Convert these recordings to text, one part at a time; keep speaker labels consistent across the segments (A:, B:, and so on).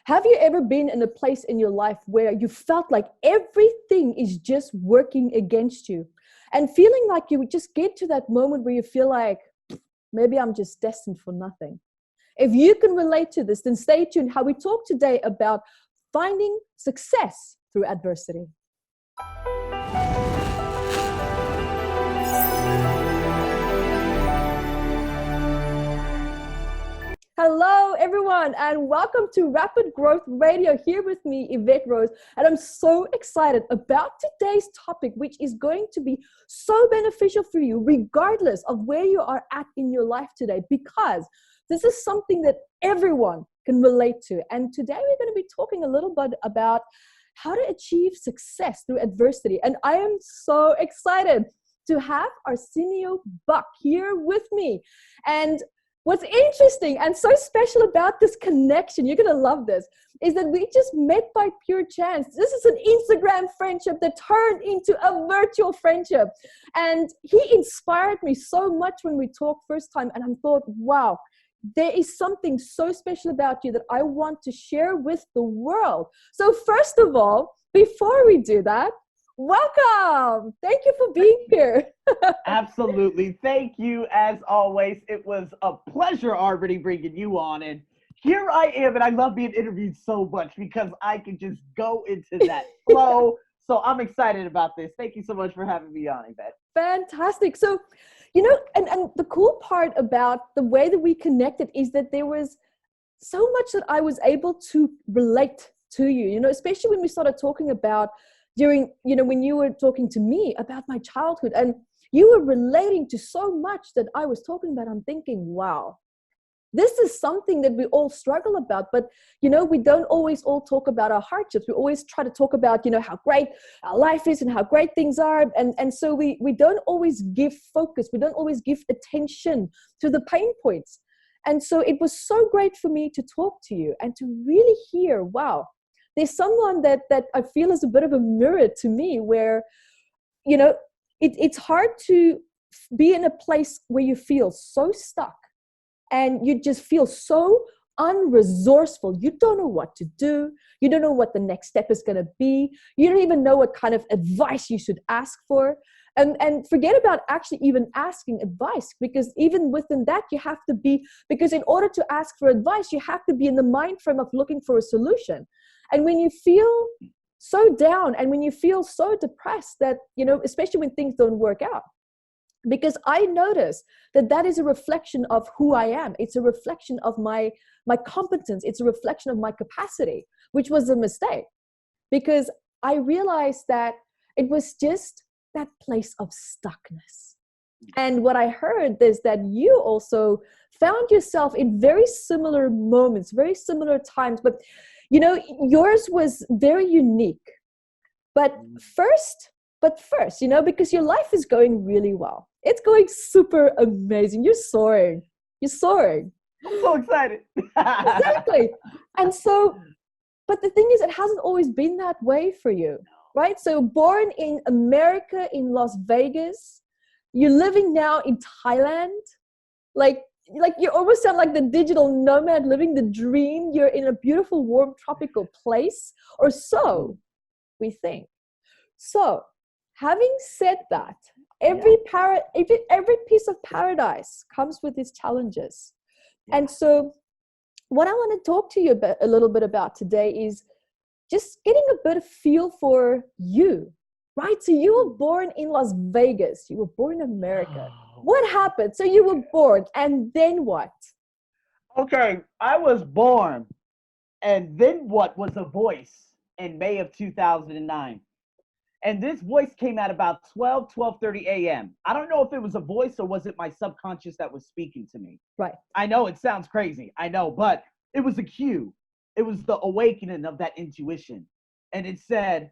A: Have you ever been in a place in your life where you felt like everything is just working against you and feeling like you would just get to that moment where you feel like, maybe I'm just destined for nothing? If you can relate to this, then stay tuned how we talk today about finding success through adversity. Hello, everyone, and welcome to Rapid Growth Radio. Here with me, Evette Rose, and I'm so excited about today's topic, which is going to be so beneficial for you, regardless of where you are at in your life today, because this is something that everyone can relate to. And today we're going to be talking a little bit about how to achieve success through adversity. And I am so excited to have Arsenio here with me. And what's interesting and so special about this connection, you're going to love this, is that we just met by pure chance. This is an Instagram friendship that turned into a virtual friendship. And he inspired me so much when we talked first time. And I thought, wow, there is something so special about you that I want to share with the world. So first of all, before we do that, welcome. Thank you for being here.
B: Absolutely. Thank you as always. It was a pleasure already bringing you on. And here I am, and I love being interviewed so much because I can just go into that flow. So I'm excited about this. Thank you so much for having me on, Evette.
A: Fantastic. So, you know, and the cool part about the way that we connected is that there was so much that I was able to relate to you, you know, especially when we started talking about during, you know, when you were talking to me about my childhood and you were relating to so much that I was talking about. I'm thinking, wow, this is something that we all struggle about, but, you know, we don't always all talk about our hardships. We always try to talk about, you know, how great our life is and how great things are. And so we don't always give focus. We don't always give attention to the pain points. And so it was so great for me to talk to you and to really hear, wow, there's someone that I feel is a bit of a mirror to me where, you know, it's hard to be in a place where you feel so stuck and you just feel so unresourceful. You don't know what to do. You don't know what the next step is going to be. You don't even know what kind of advice you should ask for. And forget about actually even asking advice, because even within that, you have to be, because in order to ask for advice, you have to be in the mind frame of looking for a solution. And when you feel so down and when you feel so depressed that, you know, especially when things don't work out, because I notice that is a reflection of who I am. It's a reflection of my competence. It's a reflection of my capacity, which was a mistake, because I realized that it was just that place of stuckness. And what I heard is that you also found yourself in very similar moments, very similar times, but you know, yours was very unique. But first, you know, because your life is going really well. It's going super amazing. You're soaring. I'm
B: so excited.
A: Exactly. And so, but the thing is, it hasn't always been that way for you, right? So born in America, in Las Vegas, you're living now in Thailand, like you almost sound like the digital nomad living the dream. You're in a beautiful, warm, tropical place, or so we think. So having said that, every piece of paradise comes with its challenges. Yeah. And so what I want to talk to you about, a little bit about today, is just getting a bit of feel for you, right? So you were born in Las Vegas. You were born in America. What happened? So you were born, and then what?
B: Okay, I was born, and then what was a voice in May of 2009. And this voice came at about 12:30 a.m. I don't know if it was a voice or was it my subconscious that was speaking to me.
A: Right.
B: I know it sounds crazy. I know, but it was a cue. It was the awakening of that intuition. And it said,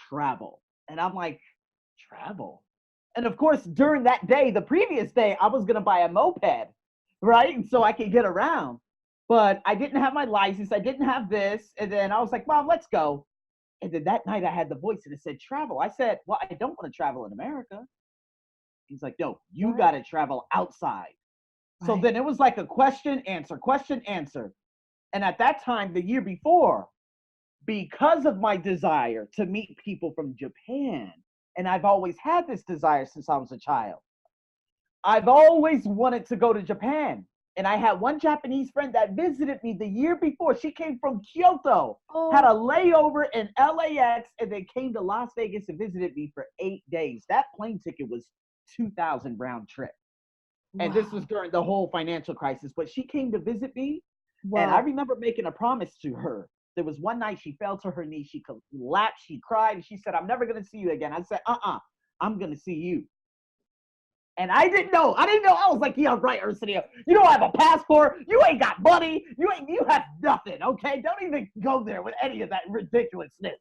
B: travel. And I'm like, travel? And of course, during that day, the previous day, I was going to buy a moped, right? So I could get around. But I didn't have my license. I didn't have this. And then I was like, Mom, let's go. And then that night I had the voice and it said, travel. I said, well, I don't want to travel in America. He's like, no, you got to travel outside. Right. So then it was like a question, answer. And at that time, the year before, because of my desire to meet people from Japan, and I've always had this desire since I was a child, I've always wanted to go to Japan. And I had one Japanese friend that visited me the year before. She came from Kyoto, had a layover in LAX, and then came to Las Vegas and visited me for 8 days. That plane ticket was $2,000 round trip. And this was during the whole financial crisis. But she came to visit me. Wow. And I remember making a promise to her. There was one night she fell to her knees. She collapsed. She cried. And she said, I'm never going to see you again. I said, I'm going to see you. And I didn't know. I was like, yeah, right, Arsenio. You don't have a passport. You ain't got money. You have nothing, okay? Don't even go there with any of that ridiculousness.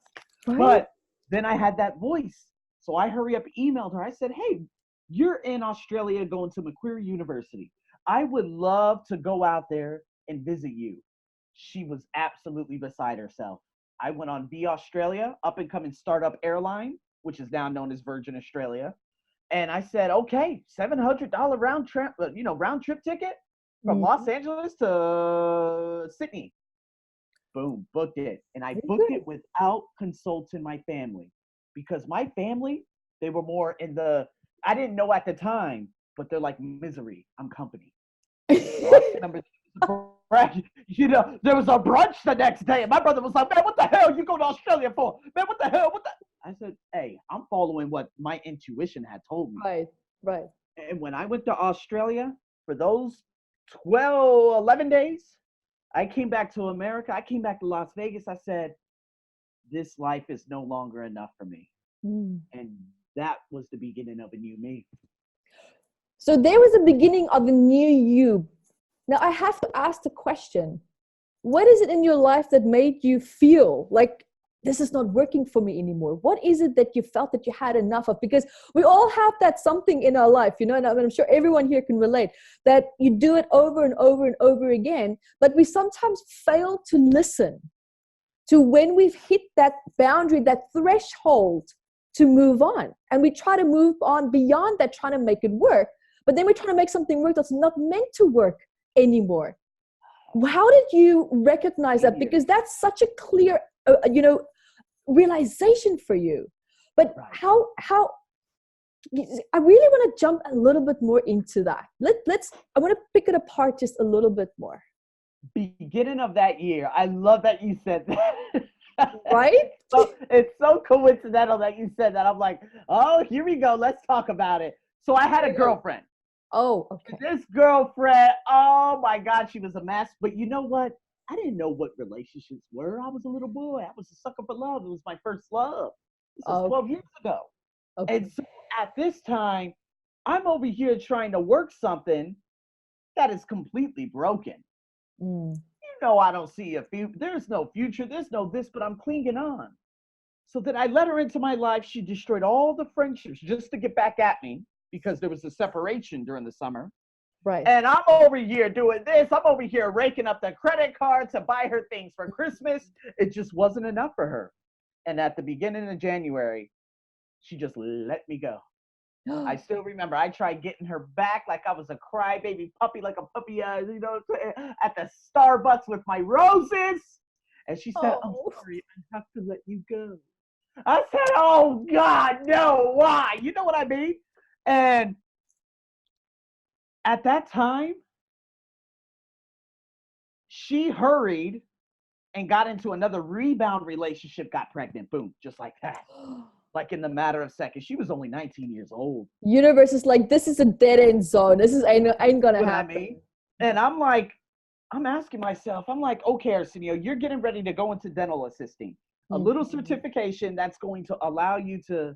B: Right. But then I had that voice. So I hurry up, emailed her. I said, hey, you're in Australia going to Macquarie University. I would love to go out there and visit you. She was absolutely beside herself. I went on Be Australia, up and coming startup airline, which is now known as Virgin Australia. And I said, okay, $700 round trip ticket from Los Angeles to Sydney. Boom, booked it. And I booked it without consulting my family, because my family, they were more in the, I didn't know at the time, but they're like, misery, I'm company. So I remember, there was a brunch the next day, and my brother was like, man, what the hell you go to Australia for? Man, what the hell? I said, hey, I'm following what my intuition had told me.
A: Right.
B: And when I went to Australia for those 11 days, I came back to America. I came back to Las Vegas. I said, this life is no longer enough for me. And that was the beginning of a new me.
A: So there was a beginning of a new you. Now I have to ask the question, what is it in your life that made you feel like this is not working for me anymore? What is it that you felt that you had enough of? Because we all have that something in our life, and I'm sure everyone here can relate, that you do it over and over and over again, but we sometimes fail to listen to when we've hit that boundary, that threshold to move on. And we try to move on beyond that, trying to make it work, but then we're trying to make something work that's not meant to work anymore. How did you recognize that? Because that's such a clear, realization for you. But how I really want to jump a little bit more into that. I want to pick it apart just a little bit more.
B: Beginning of that year, I love that you said that.
A: Right?
B: So it's so coincidental that you said that. I'm like, oh, here we go. Let's talk about it. So I had a girlfriend.
A: Oh, okay.
B: This girlfriend, oh my God, she was a mess. But you know what? I didn't know what relationships were. I was a little boy. I was a sucker for love. It was my first love. This was 12 years ago. Okay. And so at this time, I'm over here trying to work something that is completely broken. I don't see a future. There's no future. There's no this, but I'm clinging on. So then I let her into my life. She destroyed all the friendships just to get back at me, because there was a separation during the summer.
A: Right.
B: And I'm over here doing this. I'm over here raking up the credit card to buy her things for Christmas. It just wasn't enough for her. And at the beginning of January, she just let me go. I still remember I tried getting her back like I was a crybaby puppy, like a puppy, at the Starbucks with my roses. And she said, I'm sorry, I have to let you go. I said, oh God, no, why? You know what I mean? And at that time, she hurried and got into another rebound relationship, got pregnant, boom, just like that. Like in the matter of seconds. She was only 19 years old.
A: Universe is like, this is a dead end zone. This is ain't gonna happen.
B: I mean? And I'm like, I'm asking myself, I'm like, okay, Arsenio, you're getting ready to go into dental assisting. A little certification that's going to allow you to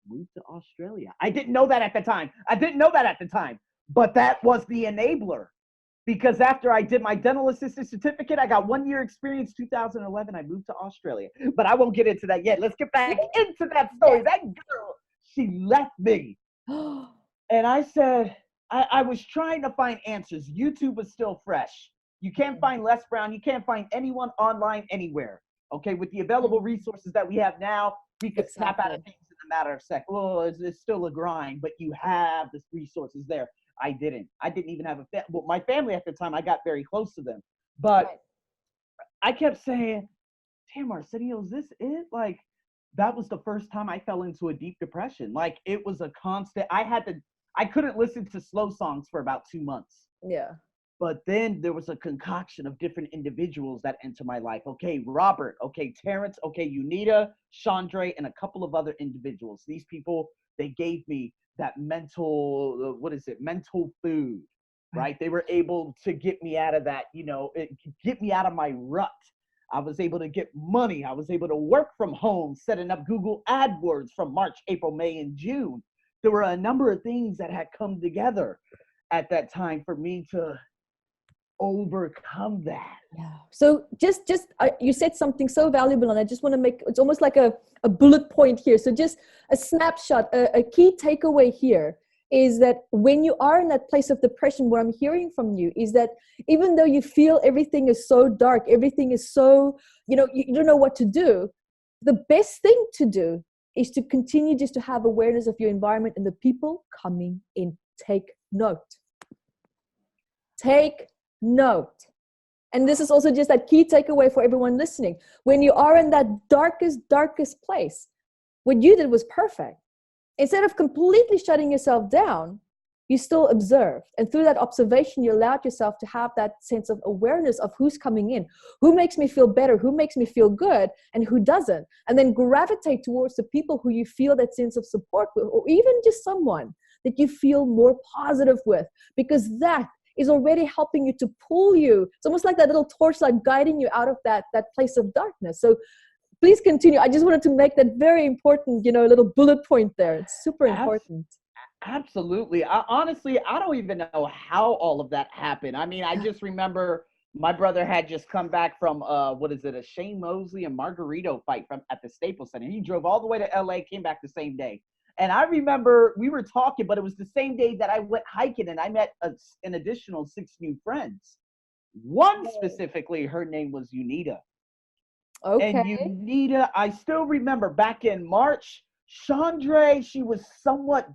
B: move to Australia. I didn't know that at the time. But that was the enabler. Because after I did my dental assistant certificate, I got 1 year experience. 2011, I moved to Australia. But I won't get into that yet. Let's get back into that story. That girl, she left me. And I said, I was trying to find answers. YouTube was still fresh. You can't find Les Brown. You can't find anyone online anywhere. Okay, with the available resources that we have now, we could snap out of things in a matter of seconds. Well, it's still a grind, but you have the resources there. I didn't even have my family at the time. I got very close to them, but I kept saying, damn, Arsenio, is this it? Like, that was the first time I fell into a deep depression. Like, it was a constant, I couldn't listen to slow songs for about 2 months.
A: Yeah.
B: But then there was a concoction of different individuals that enter my life. Okay, Robert. Okay, Terrence. Okay, Unita, Chandre, and a couple of other individuals. These people, they gave me that mental, mental food, right? They were able to get me out of that, get me out of my rut. I was able to get money. I was able to work from home, setting up Google AdWords from March, April, May, and June. There were a number of things that had come together at that time for me to overcome that.
A: Yeah. So just you said something so valuable, and I just want to make, it's almost like a bullet point here. So just a snapshot, a key takeaway here is that when you are in that place of depression, what I'm hearing from you is that even though you feel everything is so dark, everything is so, you don't know what to do, the best thing to do is to continue just to have awareness of your environment and the people coming in. Take note. Take note. And this is also just that key takeaway for everyone listening. When you are in that darkest place, what you did was perfect. Instead of completely shutting yourself down, you still observed. And through that observation, you allowed yourself to have that sense of awareness of who's coming in, who makes me feel better, who makes me feel good, and who doesn't. And then gravitate towards the people who you feel that sense of support with, or even just someone that you feel more positive with, because that is already helping you to pull you. It's almost like that little torchlight guiding you out of that place of darkness. So please continue. I just wanted to make that very important, little bullet point there. It's super important.
B: Absolutely. Honestly, I don't even know how all of that happened. I mean, I just remember my brother had just come back from, a Shane Mosley and Margarito fight at the Staples Center. He drove all the way to LA, came back the same day. And I remember we were talking, but it was the same day that I went hiking and I met an additional 6 new friends. One specifically, her name was Unita.
A: Okay.
B: And Unita, I still remember back in March, Chandre, she was somewhat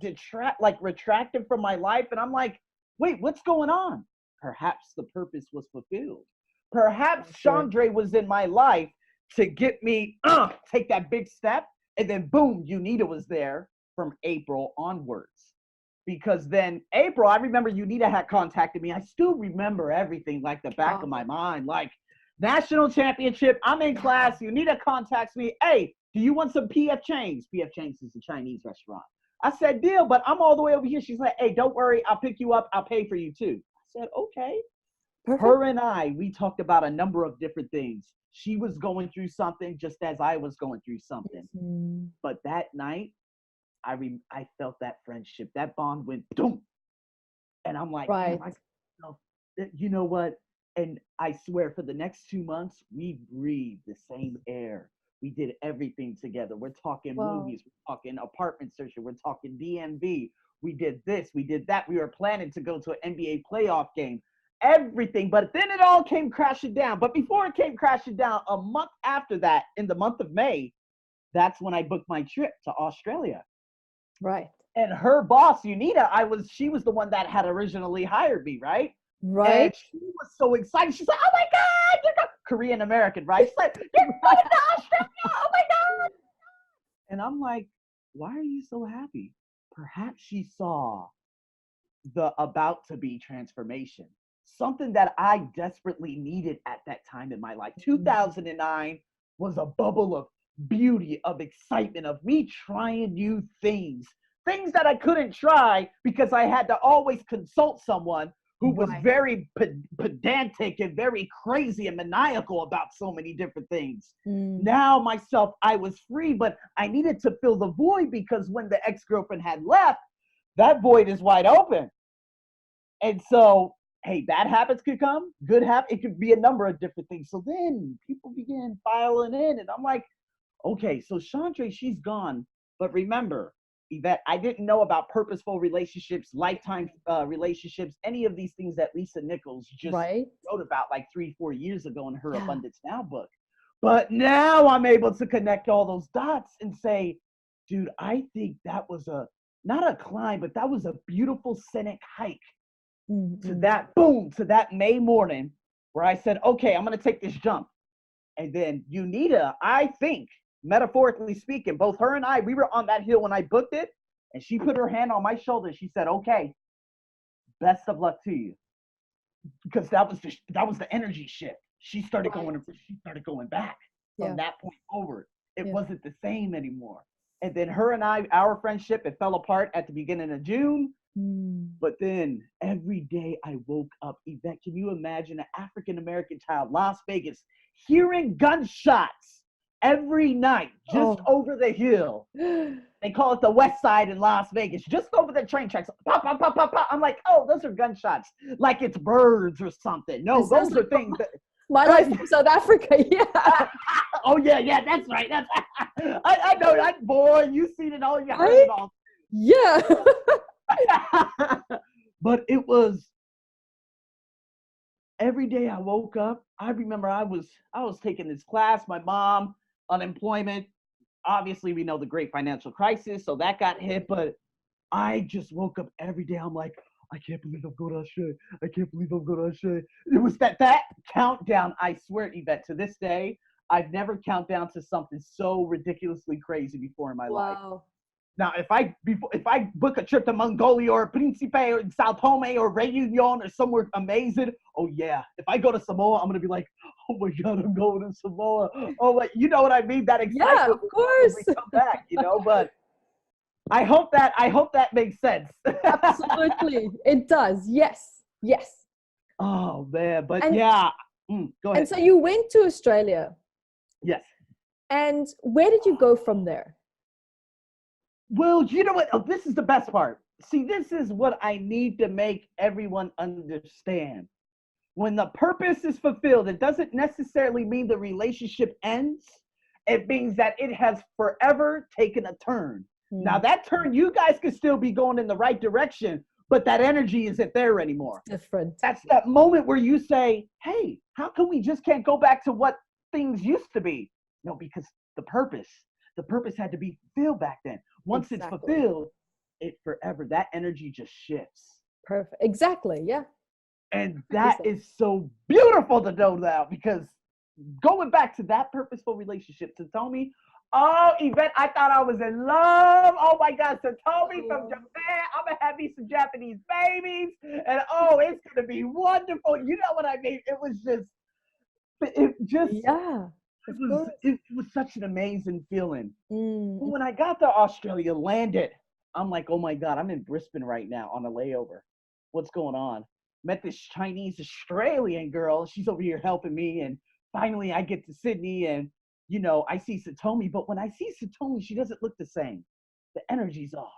B: retracted from my life. And I'm like, wait, what's going on? Perhaps the purpose was fulfilled. Perhaps Chandre was in my life to get me take that big step. And then boom, Unita was there from April onwards. Because then April, I remember Unita had contacted me. I still remember everything like the back of my mind. Like, national championship, I'm in class, Unita contacts me. Hey, do you want some P.F. Chang's? P.F. Chang's is a Chinese restaurant. I said, deal, but I'm all the way over here. She's like, hey, don't worry, I'll pick you up. I'll pay for you too. I said, okay. Perfect. Her and I, we talked about a number of different things. She was going through something just as I was going through something. Mm-hmm. But that night, I felt that friendship. That bond went boom. And I'm like, right. You know what? And I swear for the next 2 months, we breathed the same air. We did everything together. We're talking movies. We're talking apartment searching. We're talking DMV. We did this. We did that. We were planning to go to an NBA playoff game. Everything. But then it all came crashing down. But before it came crashing down, a month after that, in the month of May, that's when I booked my trip to Australia.
A: Right.
B: And her boss, Unita, she was the one that had originally hired me, right?
A: Right.
B: And she was so excited. She's like, oh my God, you're going Korean American, right? She's like, you're going to Australia. Oh my God. And I'm like, why are you so happy? Perhaps she saw the about to be transformation, something that I desperately needed at that time in my life. 2009 was a bubble of beauty, of excitement, of me trying new things that I couldn't try because I had to always consult someone who was very pedantic and very crazy and maniacal about so many different things. Now myself, I was free, but I needed to fill the void because when the ex-girlfriend had left, that void is wide open. And so, hey, bad habits could come, good habits, it could be a number of different things. So then people began filing in and I'm like, okay, so Chandre, she's gone. But remember, Evette, I didn't know about purposeful relationships, lifetime relationships, any of these things that Lisa Nichols just wrote about like 3-4 years ago in her Abundance Now book. But now I'm able to connect all those dots and say, dude, I think that was not a climb, but that was a beautiful scenic hike to that May morning where I said, okay, I'm going to take this jump. And then Unita, I think, metaphorically speaking, both her and I, we were on that hill when I booked it, and she put her hand on my shoulder. She said, okay, best of luck to you. Because that was the energy shift. She started going back from that point forward. It wasn't the same anymore. And then her and I, our friendship, it fell apart at the beginning of June. But then every day I woke up, Evette, can you imagine an African-American child, Las Vegas, hearing gunshots every night just over the hill? They call it the West Side in Las Vegas, just over the train tracks. Pop, pop, pop, pop, pop. I'm like, oh, those are gunshots, like it's birds or something. No, those are things that.
A: My life from South Africa, yeah.
B: Oh yeah, that's right. That's I know that, boy. You've seen it all. You heard it all.
A: Yeah.
B: But it was every day I woke up. I remember I was taking this class. My mom, unemployment. Obviously, we know the great financial crisis, so that got hit. But I just woke up every day. I'm like, I can't believe I'm going to Australia. I can't believe I'm going to Australia. It was that countdown. I swear, Evette, to this day, I've never count down to something so ridiculously crazy before in my life. Now, if I book a trip to Mongolia or Principe or Sao Tome or Reunion or somewhere amazing, oh yeah. If I go to Samoa, I'm gonna be like, oh my God, I'm going to Samoa. Oh, like, you know what I mean? That excitement.
A: Yeah, of course.
B: When we come back, you know. But I hope that makes sense.
A: Absolutely, it does. Yes.
B: Oh man, but go ahead.
A: And so you went to Australia.
B: Yes.
A: And where did you go from there?
B: Well, you know what? Oh, this is the best part. See, this is what I need to make everyone understand. When the purpose is fulfilled, it doesn't necessarily mean the relationship ends. It means that it has forever taken a turn. Now, that turn, you guys could still be going in the right direction, but that energy isn't there anymore.
A: Different.
B: That's that moment where you say, hey, how come we just can't go back to what things used to be? No, because the purpose had to be fulfilled back then. Once it's fulfilled, it forever, that energy just shifts.
A: Perfect. Exactly. Yeah.
B: And that is so beautiful to know now, because going back to that purposeful relationship, Satomi, oh, Evette, I thought I was in love. Oh my God, Satomi from Japan. I'm gonna have me some Japanese babies, and oh, it's gonna be wonderful. You know what I mean? It was it was such an amazing feeling. When I got to Australia, landed, I'm like, oh my God, I'm in Brisbane right now on a layover. What's going on? Met this Chinese Australian girl. She's over here helping me, and finally I get to Sydney, and you know, I see Satomi, but when I see Satomi, she doesn't look the same. The energy's off.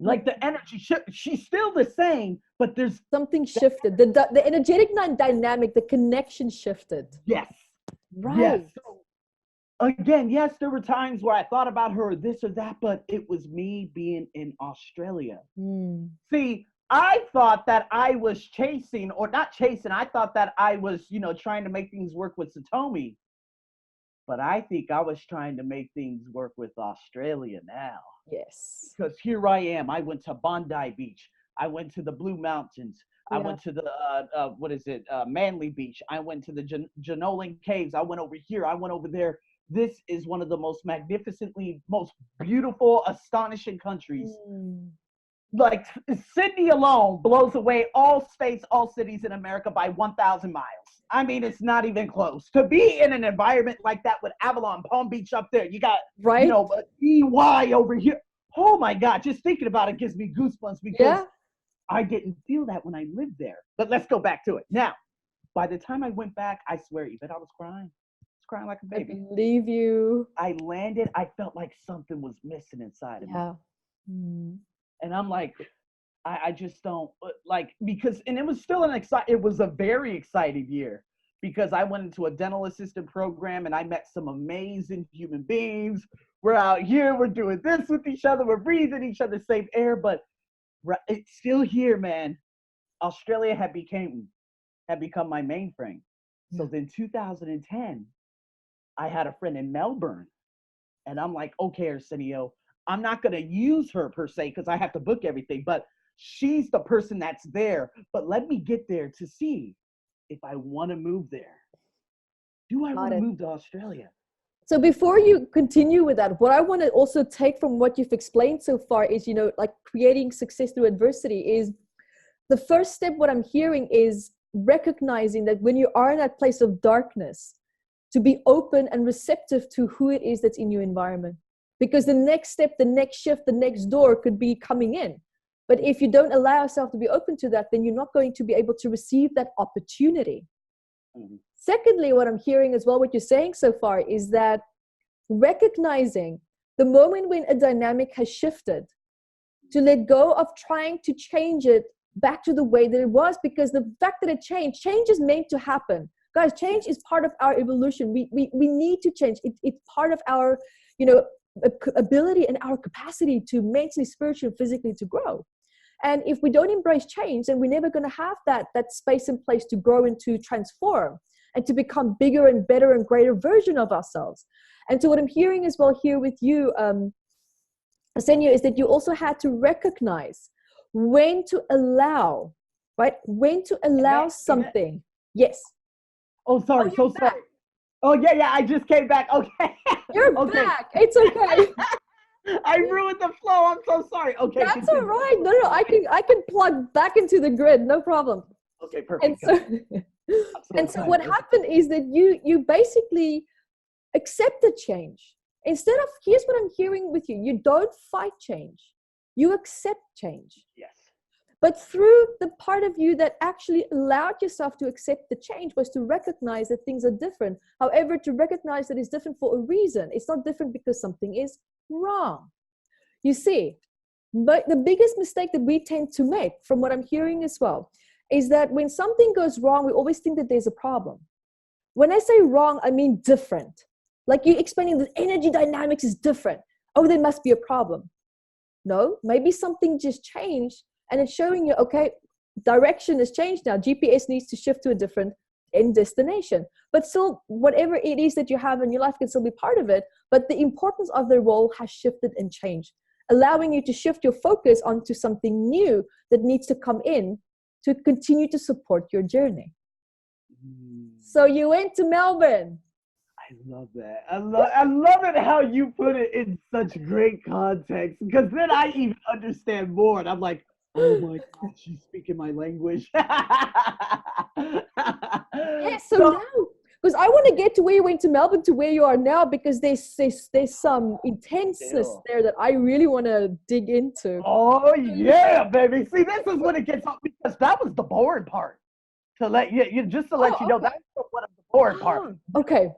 B: Like the energy, she's still the same, but there's
A: something shifted. The energetic dynamic, the connection shifted.
B: Yes.
A: Right.
B: Yes. So, again, yes, there were times where I thought about her, this or that, but it was me being in Australia. See, I thought that I was chasing, or not chasing, I thought that I was, you know, trying to make things work with Satomi. But I think I was trying to make things work with Australia now.
A: Yes.
B: Because here I am. I went to Bondi Beach. I went to the Blue Mountains. I went to the, Manly Beach. I went to the Jenolan Caves. I went over here. I went over there. This is one of the most magnificently, most beautiful, astonishing countries. Like Sydney alone blows away all states, all cities in America by 1,000 miles. I mean, it's not even close. To be in an environment like that with Avalon, Palm Beach up there, you got, you know, EY over here. Oh my God, just thinking about it gives me goosebumps, because I didn't feel that when I lived there. But let's go back to it. Now, by the time I went back, I swear, Evette, I was crying. I was crying like a baby.
A: I believe you.
B: I landed, I felt like something was missing inside of me. And I'm like, I just don't like, because, and it was still it was a very exciting year, because I went into a dental assistant program and I met some amazing human beings. We're out here, we're doing this with each other, we're breathing each other's same air, but it's still here, man. Australia had become my mainframe. So then 2010, I had a friend in Melbourne, and I'm like, okay, Arsenio, I'm not going to use her per se because I have to book everything, but she's the person that's there. But let me get there to see if I want to move there. Do I
A: Got
B: want to
A: it.
B: move to Australia?
A: So before you continue with that, what I want to also take from what you've explained so far is, like creating success through adversity is the first step. What I'm hearing is recognizing that when you are in that place of darkness, to be open and receptive to who it is that's in your environment. Because the next step, the next shift, the next door could be coming in. But if you don't allow yourself to be open to that, then you're not going to be able to receive that opportunity. Mm-hmm. Secondly, what I'm hearing as well, what you're saying so far, is that recognizing the moment when a dynamic has shifted, to let go of trying to change it back to the way that it was, because the fact that it changed, change is meant to happen. Guys, change is part of our evolution. We need to change. It's part of our, ability and our capacity to mentally, spiritually, physically to grow. And if we don't embrace change, then we're never going to have that space and place to grow and to transform and to become bigger and better and greater version of ourselves. And so what I'm hearing as well here with you, Arsenio, is that you also had to recognize when to allow, right? When to allow something. Yes.
B: Oh, sorry. So sorry. Oh, yeah. I just came back. Okay.
A: You're back. It's okay.
B: I ruined the flow. I'm so sorry. Okay.
A: That's continue. All right. No, I can plug back into the grid. No problem.
B: Okay, perfect.
A: So what happened is that you basically accepted change. Instead of, here's what I'm hearing with you. You don't fight change. You accept change.
B: Yes.
A: But through the part of you that actually allowed yourself to accept the change was to recognize that things are different. However, to recognize that it's different for a reason. It's not different because something is wrong. You see, but the biggest mistake that we tend to make, from what I'm hearing as well, is that when something goes wrong, we always think that there's a problem. When I say wrong, I mean different. Like you're explaining that energy dynamics is different. Oh, there must be a problem. No, maybe something just changed and it's showing you, okay, direction has changed now. GPS needs to shift to a different end destination. But still, whatever it is that you have in your life can still be part of it. But the importance of the role has shifted and changed, allowing you to shift your focus onto something new that needs to come in to continue to support your journey. So you went to Melbourne.
B: I love that. I love it how you put it in such great context, because then I even understand more. And I'm like, oh my God, she's speaking my language.
A: So now, because I want to get to where you went to Melbourne to where you are now, because there's some intenseness there that I really want to dig into.
B: Oh yeah, baby. See, this is when it gets up, because that was the boring part. To let you know, that's one of the boring part.
A: Okay.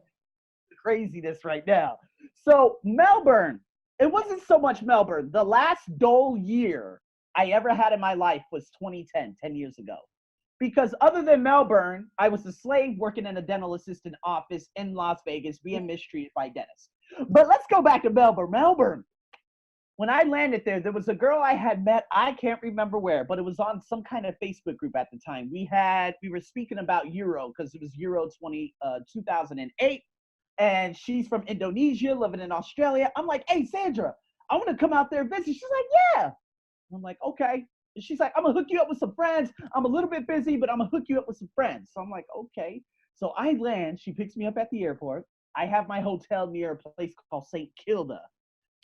B: Craziness right now. So Melbourne, it wasn't so much Melbourne. The last dull year I ever had in my life was 2010, 10 years ago. Because other than Melbourne, I was a slave working in a dental assistant office in Las Vegas being mistreated by dentists. But let's go back to Melbourne. Melbourne. When I landed there was a girl I had met, I can't remember where, but it was on some kind of Facebook group at the time. We were speaking about Euro, because it was Euro 2008. And she's from Indonesia, living in Australia. I'm like, hey, Sandra, I want to come out there and visit. She's like, yeah. I'm like, okay. And she's like, I'm going to hook you up with some friends. I'm a little bit busy, but I'm going to hook you up with some friends. So I'm like, okay. So I land. She picks me up at the airport. I have my hotel near a place called St. Kilda.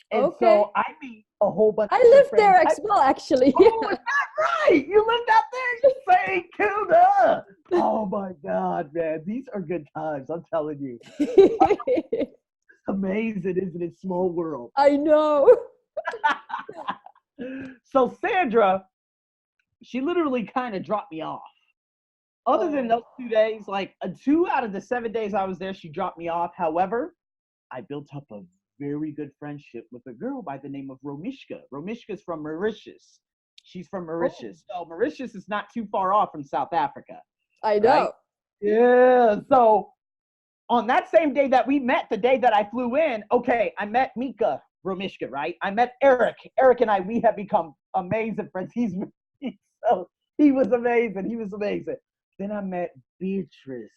B: And so I meet a whole bunch of
A: friends. I lived there as well, actually.
B: Oh, is that right? You lived out there? You St. Kilda. Oh, my God, man. These are good times. I'm telling you. It's amazing, isn't it? Small world.
A: I know.
B: So Sandra, she literally kind of dropped me off. Other than those 2 days, like 2 out of the 7 days I was there, she dropped me off. However, I built up a very good friendship with a girl by the name of Romishka. Romishka's from Mauritius. She's from Mauritius. So Mauritius is not too far off from South Africa.
A: I know.
B: Right? Yeah. So on that same day that we met, the day that I flew in, okay, I met Mika Romishka, right? I met Eric. Eric and we have become amazing friends. He was amazing. He was amazing. Then I met Beatrice.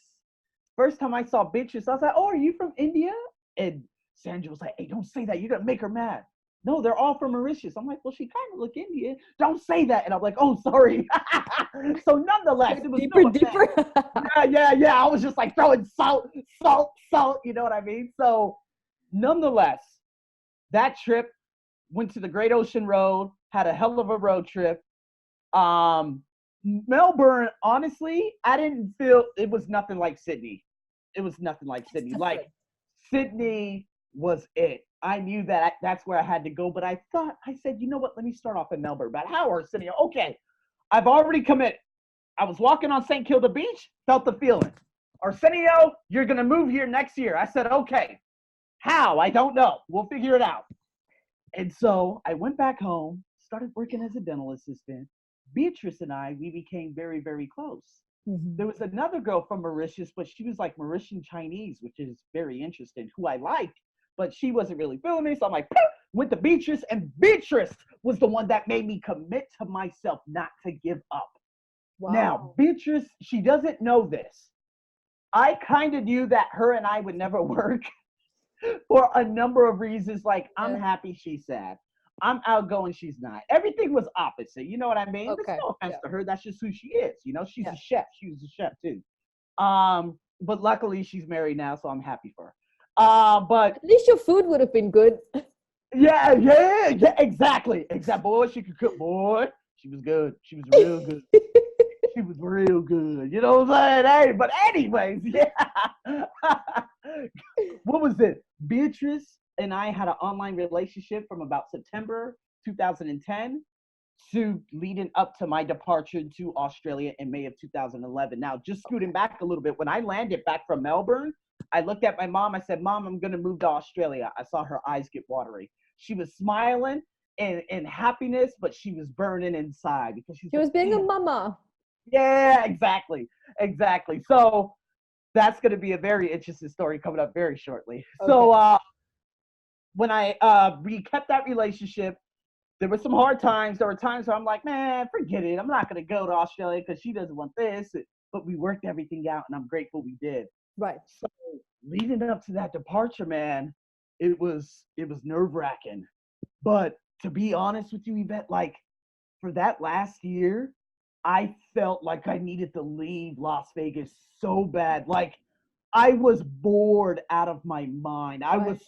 B: First time I saw Beatrice, I was like, oh, are you from India? And Sandra was like, hey, don't say that. You're going to make her mad. no, they're all from Mauritius. I'm like, well, she kind of look Indian. Don't say that. And I'm like, oh, sorry. So nonetheless, it was
A: Deeper,
B: no
A: deeper.
B: yeah. I was just like throwing salt. You know what I mean? So nonetheless, that trip, went to the Great Ocean Road, had a hell of a road trip. Melbourne, honestly, I didn't feel, it was nothing like Sydney. It was nothing like Sydney. Like, Sydney was it. I knew that that's where I had to go, but I said, you know what? Let me start off in Melbourne. But how, Arsenio? Okay, I've already committed. I was walking on St. Kilda Beach, felt the feeling. Arsenio, you're going to move here next year. I said, okay. How? I don't know. We'll figure it out. And so I went back home, started working as a dental assistant. Beatrice and I, we became very, very close. Mm-hmm. There was another girl from Mauritius, but she was like Mauritian Chinese, which is very interesting, who I liked, but she wasn't really feeling me. So I'm like, went to Beatrice, and Beatrice was the one that made me commit to myself not to give up. Wow. Now, Beatrice, she doesn't know this. I kind of knew that her and I would never work for a number of reasons. Like, I'm happy, she's sad. I'm outgoing, she's not. Everything was opposite. You know what I mean? Okay. There's no offense to her. That's just who she is. You know, she's a chef. She was a chef too. But luckily she's married now, so I'm happy for her. But
A: at least your food would have been good.
B: Yeah, exactly. Boy, she could cook, boy. She was good. She was real good. She was real good. You know what I'm saying? Hey, but anyways, yeah. What was it? Beatrice and I had an online relationship from about September 2010 to leading up to my departure to Australia in May of 2011. Now, just scooting back a little bit, when I landed back from Melbourne, I looked at my mom. I said, Mom, I'm going to move to Australia. I saw her eyes get watery. She was smiling in happiness, but she was burning inside because she
A: was being a mama.
B: Yeah, exactly. So that's going to be a very interesting story coming up very shortly. Okay. So when we kept that relationship, there were some hard times. There were times where I'm like, man, forget it. I'm not going to go to Australia because she doesn't want this. But we worked everything out, and I'm grateful we did.
A: Right.
B: So leading up to that departure, man, it was nerve-wracking. But to be honest with you, Evette, like, for that last year, I felt like I needed to leave Las Vegas so bad. Like, I was bored out of my mind. I was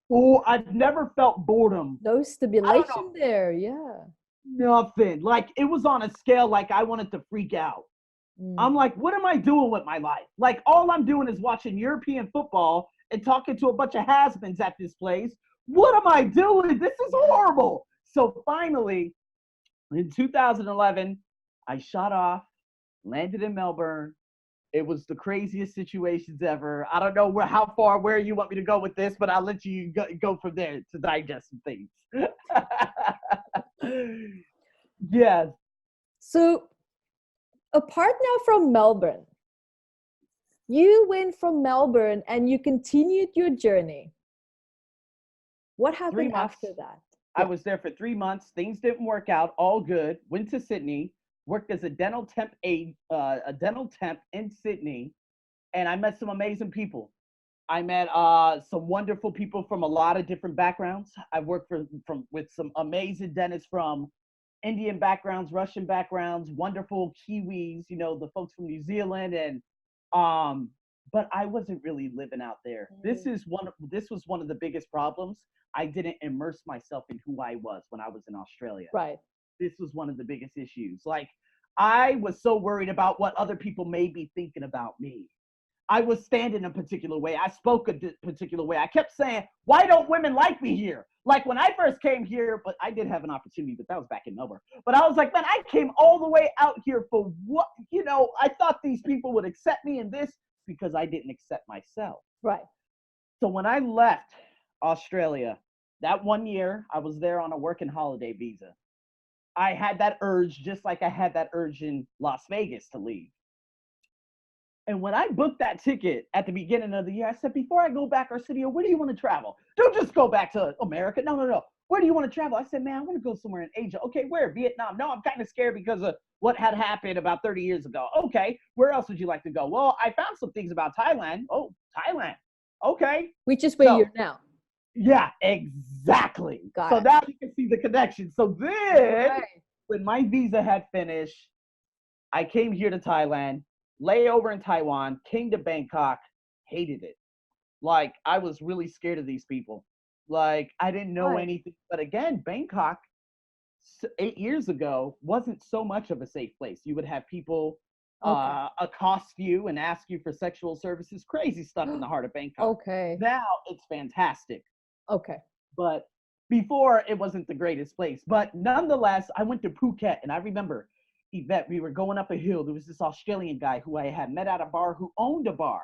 B: bored. I've never felt boredom.
A: No stimulation there, yeah.
B: Nothing. Like, it was on a scale like I wanted to freak out. I'm like, what am I doing with my life? Like, all I'm doing is watching European football and talking to a bunch of has-beens at this place. What am I doing? This is horrible. So finally, in 2011, I shot off, landed in Melbourne. It was the craziest situations ever. I don't know where you want me to go with this, but I'll let you go from there to digest some things. Yes.
A: So, apart now from Melbourne, you went from Melbourne and you continued your journey. What happened after that?
B: I was there for 3 months. Things didn't work out. All good. Went to Sydney. Worked as a dental temp in Sydney, and I met some amazing people. I met some wonderful people from a lot of different backgrounds. I worked with some amazing dentists from Indian backgrounds, Russian backgrounds, wonderful Kiwis, you know, the folks from New Zealand, and but I wasn't really living out there. This was one of the biggest problems. I didn't immerse myself in who I was when I was in Australia.
A: Right.
B: This was one of the biggest issues. Like, I was so worried about what other people may be thinking about me. I was standing a particular way. I spoke a particular way. I kept saying, why don't women like me here? Like, when I first came here, but I did have an opportunity, but that was back in Melbourne. But I was like, man, I came all the way out here for what? You know, I thought these people would accept me in this because I didn't accept myself.
A: Right.
B: So when I left Australia, that 1 year, I was there on a working holiday visa. I had that urge, just like I had that urge in Las Vegas to leave. And when I booked that ticket at the beginning of the year, I said, before I go back, Arsenio, where do you want to travel? Don't just go back to America. No. Where do you want to travel? I said, man, I want to go somewhere in Asia. Okay, where? Vietnam. No, I'm kind of scared because of what had happened about 30 years ago. Okay, where else would you like to go? Well, I found some things about Thailand. Oh, Thailand. Okay.
A: Which is where you're now.
B: Yeah, exactly.
A: Got
B: So
A: it.
B: now you can see the connection. So then,
A: Right.
B: when my visa had finished, I came here to Thailand, layover in Taiwan, came to Bangkok, hated it. Like, I was really scared of these people. Like, I didn't know
A: Right.
B: anything. But again, Bangkok 8 years ago wasn't so much of a safe place. You would have people
A: Okay.
B: accost you and ask you for sexual services, crazy stuff in the heart of Bangkok.
A: Okay.
B: Now it's fantastic.
A: Okay.
B: But before, it wasn't the greatest place. But nonetheless, I went to Phuket, and I remember, Evette, we were going up a hill. There was this Australian guy who I had met at a bar who owned a bar.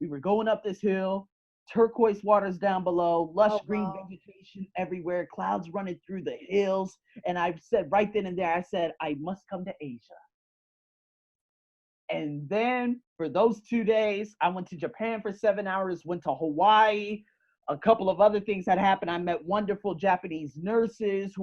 B: We were going up this hill, turquoise waters down below, lush
A: Oh,
B: green
A: wow.
B: vegetation everywhere, clouds running through the hills. And I said right then and there, I said, I must come to Asia. And then for those 2 days, I went to Japan for 7 hours, went to Hawaii. A couple of other things that happened. I met wonderful Japanese nurses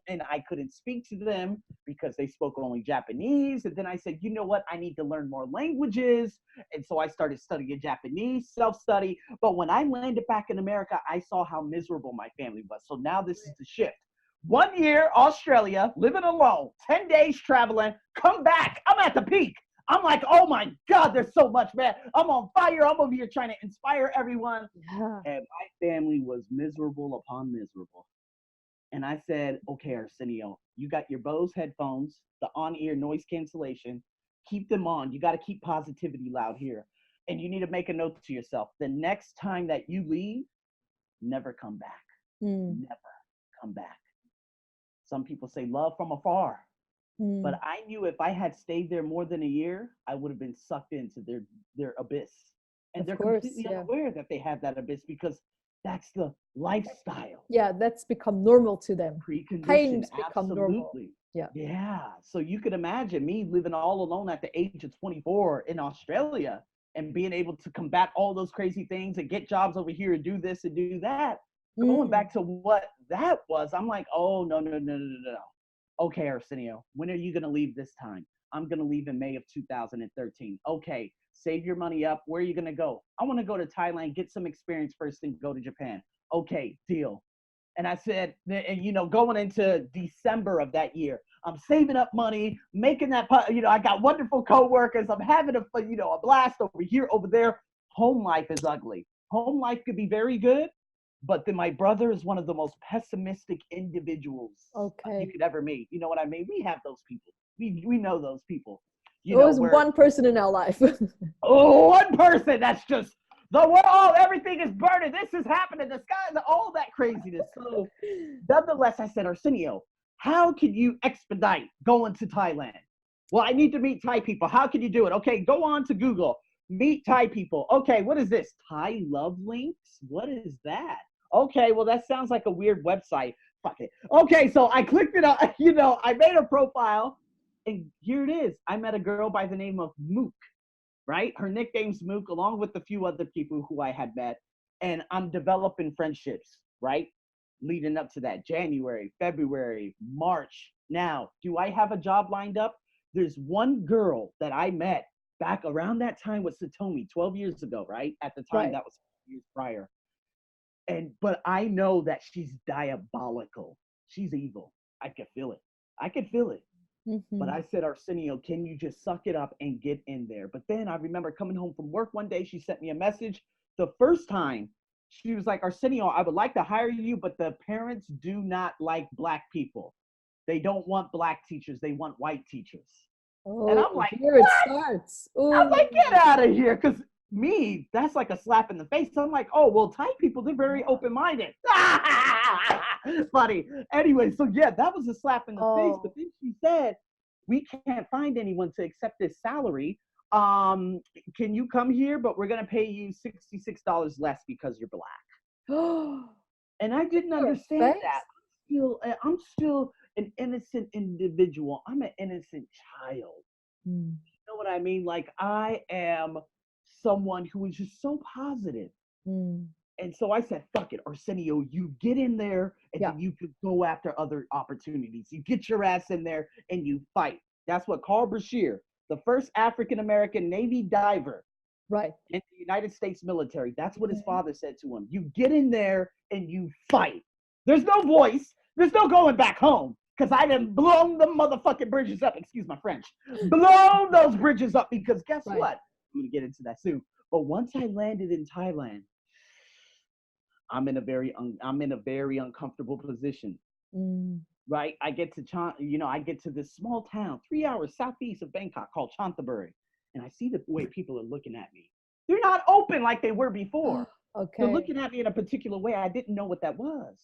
B: and I couldn't speak to them because they spoke only Japanese. And then I said, you know what? I need to learn more languages. And so I started studying Japanese, self-study. But when I landed back in America, I saw how miserable my family was. So now this is the shift. 1 year, Australia, living alone, 10 days traveling, come back. I'm at the peak. I'm like, oh my God, there's so much, man. I'm on fire. I'm over here trying to inspire everyone.
A: Yeah.
B: And my family was miserable upon miserable. And I said, okay, Arsenio, you got your Bose headphones, the on-ear noise cancellation. Keep them on. You got to keep positivity loud here. And you need to make a note to yourself. The next time that you leave, never come back. Never come back. Some people say love from afar. But I knew if I had stayed there more than a year, I would have been sucked into their abyss. And
A: Of
B: they're
A: course.
B: completely
A: Yeah.
B: unaware that they have that abyss because that's the lifestyle.
A: Yeah. That's become normal to them.
B: Precondition,
A: Pain's become normal.
B: absolutely.
A: Yeah.
B: Yeah. So you could imagine me living all alone at the age of 24 in Australia and being able to combat all those crazy things and get jobs over here and do this and do that. Going back to what that was, I'm like, oh, no, no, no, no, no, no. Okay, Arsenio, when are you going to leave this time? I'm going to leave in May of 2013. Okay, save your money up. Where are you going to go? I want to go to Thailand, get some experience first, and go to Japan. Okay, deal. And I said, and going into December of that year, I'm saving up money, making that, I got wonderful coworkers. I'm having a blast over here, over there. Home life is ugly. Home life could be very good, but then my brother is one of the most pessimistic individuals you could ever meet. You know what I mean? We have those people. We know those people.
A: Always one person in our life.
B: One person that's just the world, everything is burning. This is happening. The sky, all that craziness. So, nonetheless, I said, Arsenio, how can you expedite going to Thailand? Well, I need to meet Thai people. How can you do it? Okay, go on to Google. Meet Thai people. Okay, what is this? Thai love links? What is that? Okay, well, that sounds like a weird website. Fuck it. Okay, so I clicked it on, I made a profile, and here it is. I met a girl by the name of Mook, right? Her nickname's Mook, along with a few other people who I had met, and I'm developing friendships, right? Leading up to that, January, February, March. Now, do I have a job lined up? There's one girl that I met back around that time with Satomi 12 years ago, right? At the time, that was years prior. But I know that she's diabolical. She's evil. I could feel it. But I said, Arsenio, can you just suck it up and get in there? But then I remember coming home from work one day, she sent me a message. The first time, she was like, Arsenio, I would like to hire you, but the parents do not like Black people. They don't want Black teachers. They want white teachers. And I'm like,
A: here it starts.
B: I'm like, get out of here. Because that's like a slap in the face. So I'm like, oh, well, Thai people, they're very open-minded. Funny. Anyway, so yeah, that was a slap in the face. But then she said, we can't find anyone to accept this salary. Can you come here? But we're going to pay you $66 less because you're Black. And I didn't understand that. I'm still an innocent individual. I'm an innocent child. You know what I mean? Like, I am someone who is just so positive. And so I said, fuck it, Arsenio, you get in there and then you could go after other opportunities. You get your ass in there and you fight. That's what Carl Brashear, the first African-American Navy diver,
A: Right.
B: In the United States military. That's what his father said to him. You get in there and you fight. There's no voice. There's no going back home. Because I done blown the motherfucking bridges up. Excuse my French. Blown those bridges up because guess what? I'm going to get into that soon. But once I landed in Thailand, I'm in a very uncomfortable position. Right? I get to this small town 3 hours southeast of Bangkok called Chantaburi. And I see the way people are looking at me. They're not open like they were before.
A: Okay.
B: They're looking at me in a particular way. I didn't know what that was.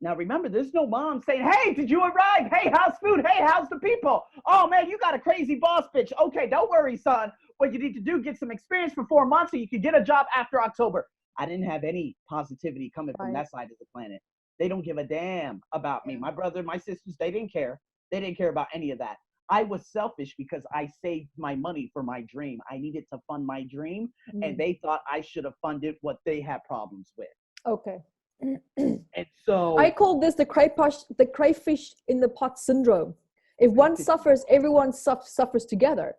B: Now, remember, there's no mom saying, hey, did you arrive? Hey, how's food? Hey, how's the people? Oh, man, you got a crazy boss bitch. Okay, don't worry, son. What you need to do, get some experience for 4 months so you can get a job after October. I didn't have any positivity coming from that side of the planet. They don't give a damn about me. My brother, my sisters, they didn't care. They didn't care about any of that. I was selfish because I saved my money for my dream. I needed to fund my dream, and they thought I should have funded what they had problems with.
A: Okay.
B: And so
A: I call this the crayfish in the pot syndrome. If one suffers, everyone suffers together.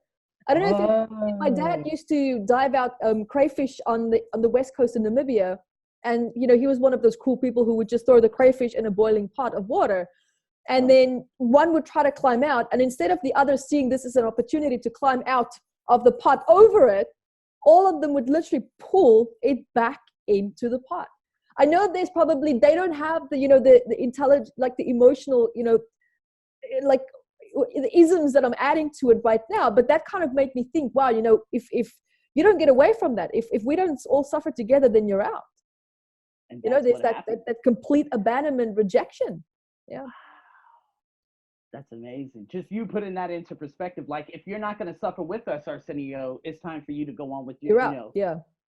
A: I don't know if my dad used to dive out crayfish on the west coast of Namibia, and he was one of those cool people who would just throw the crayfish in a boiling pot of water. And then one would try to climb out. And instead of the others seeing this as an opportunity to climb out of the pot over it, all of them would literally pull it back into the pot. I know they don't have the intelligent, like the emotional, like the isms that I'm adding to it right now. But that kind of made me think, wow, if you don't get away from that, if we don't all suffer together, then you're out.
B: And
A: there's that complete abandonment, rejection. Yeah.
B: That's amazing. Just you putting that into perspective. Like, if you're not going to suffer with us, Arsenio, it's time for you to go on with your,
A: you're out.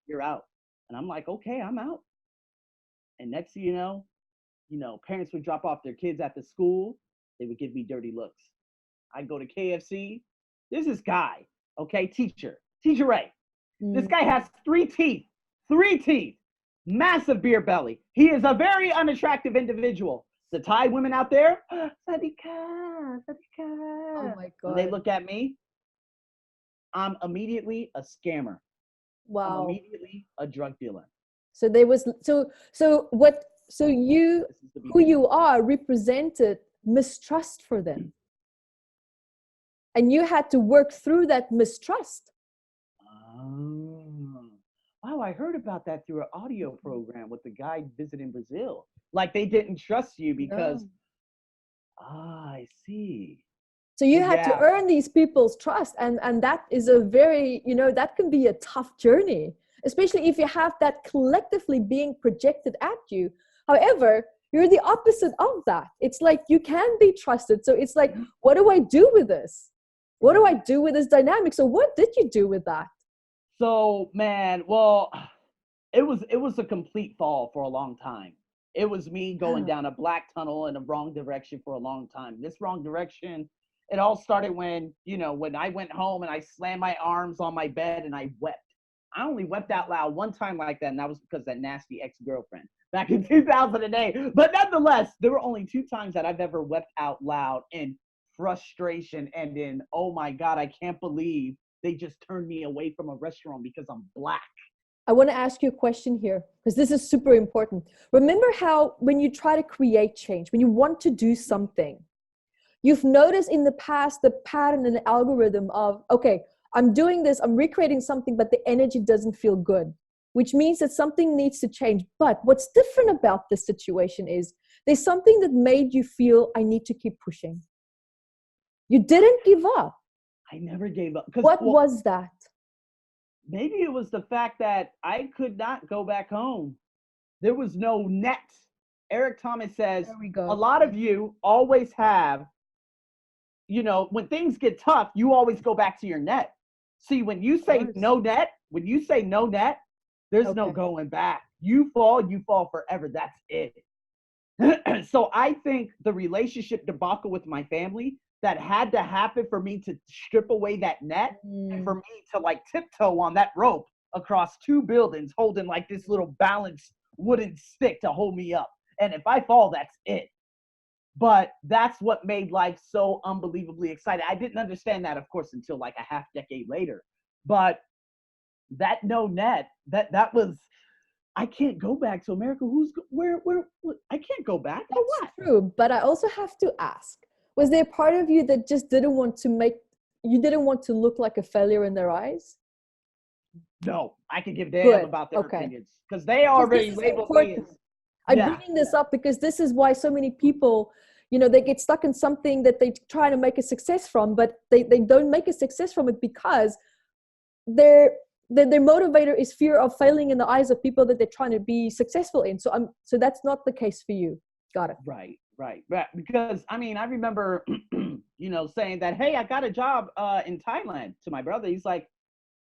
B: You're out. And I'm like, okay, I'm out. And next thing you know, parents would drop off their kids at the school. They would give me dirty looks. I'd go to KFC. There's this guy, okay, teacher Ray. This guy has 3 teeth, massive beer belly. He is a very unattractive individual. The Thai women out there, Sadika.
A: Oh my God.
B: When they look at me, I'm immediately a scammer.
A: Wow.
B: I'm immediately a drug dealer.
A: So there was who you are represented mistrust for them. And you had to work through that mistrust.
B: Oh. Wow, I heard about that through an audio program with the guy visiting Brazil. Like, they didn't trust you because, I see.
A: So you had to earn these people's trust. And that is a very, that can be a tough journey, especially if you have that collectively being projected at you. However, you're the opposite of that. It's like you can be trusted. So it's like, what do I do with this? What do I do with this dynamic? So what did you do with that?
B: So, man, well, it was a complete fall for a long time. It was me going down a black tunnel in a wrong direction for a long time. This wrong direction, it all started when I went home and I slammed my arms on my bed and I wept. I only wept out loud one time like that, and that was because of that nasty ex-girlfriend back in 2008. But nonetheless, there were only 2 times that I've ever wept out loud in frustration and in, oh my God, I can't believe they just turned me away from a restaurant because I'm black.
A: I want to ask you a question here, because this is super important. Remember how when you try to create change, when you want to do something, you've noticed in the past the pattern and the algorithm of, okay, I'm doing this, I'm recreating something, but the energy doesn't feel good, which means that something needs to change. But what's different about this situation is there's something that made you feel I need to keep pushing. You didn't give up.
B: I never gave up.
A: What was that?
B: Maybe it was the fact that I could not go back home. There was no net. Eric Thomas says, a lot of you always have, when things get tough, you always go back to your net. See, when you say no net, there's no going back. You fall forever. That's it. So I think the relationship debacle with my family that had to happen for me to strip away that net and for me to like tiptoe on that rope across 2 buildings holding like this little balanced wooden stick to hold me up. And if I fall, that's it. But that's what made life so unbelievably exciting. I didn't understand that, of course, until like a half decade later. But that no net, that was, I can't go back to America. Where I can't go back for
A: That's
B: what?
A: true. But I also have to ask, was there part of you that just didn't want to you didn't want to look like a failure in their eyes?
B: No, I could give damn
A: Good.
B: about their
A: Okay.
B: opinions because they
A: Because this
B: already
A: is
B: labeled me as,
A: important. I'm
B: yeah,
A: bringing this up because this is why so many people, they get stuck in something that they try to make a success from, but they don't make a success from it because their motivator is fear of failing in the eyes of people that they're trying to be successful in. So that's not the case for you. Got it.
B: right. Because I mean, I remember, saying that, hey, I got a job in Thailand to my brother. He's like,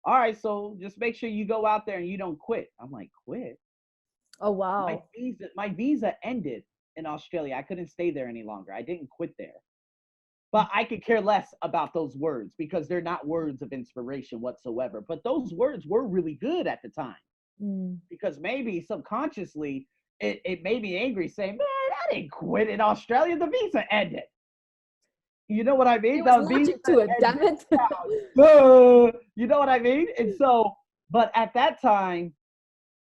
B: all right, so just make sure you go out there and you don't quit. I'm like, quit?
A: Oh, wow.
B: My visa ended in Australia. I couldn't stay there any longer. I didn't quit there. But I could care less about those words because they're not words of inspiration whatsoever. But those words were really good at the time because maybe subconsciously it made me angry saying, man, I didn't quit in Australia. The visa ended. You know what I mean?
A: There was
B: The visa
A: logic to it, damn
B: ended.
A: it.
B: You know what I mean? And so, but at that time,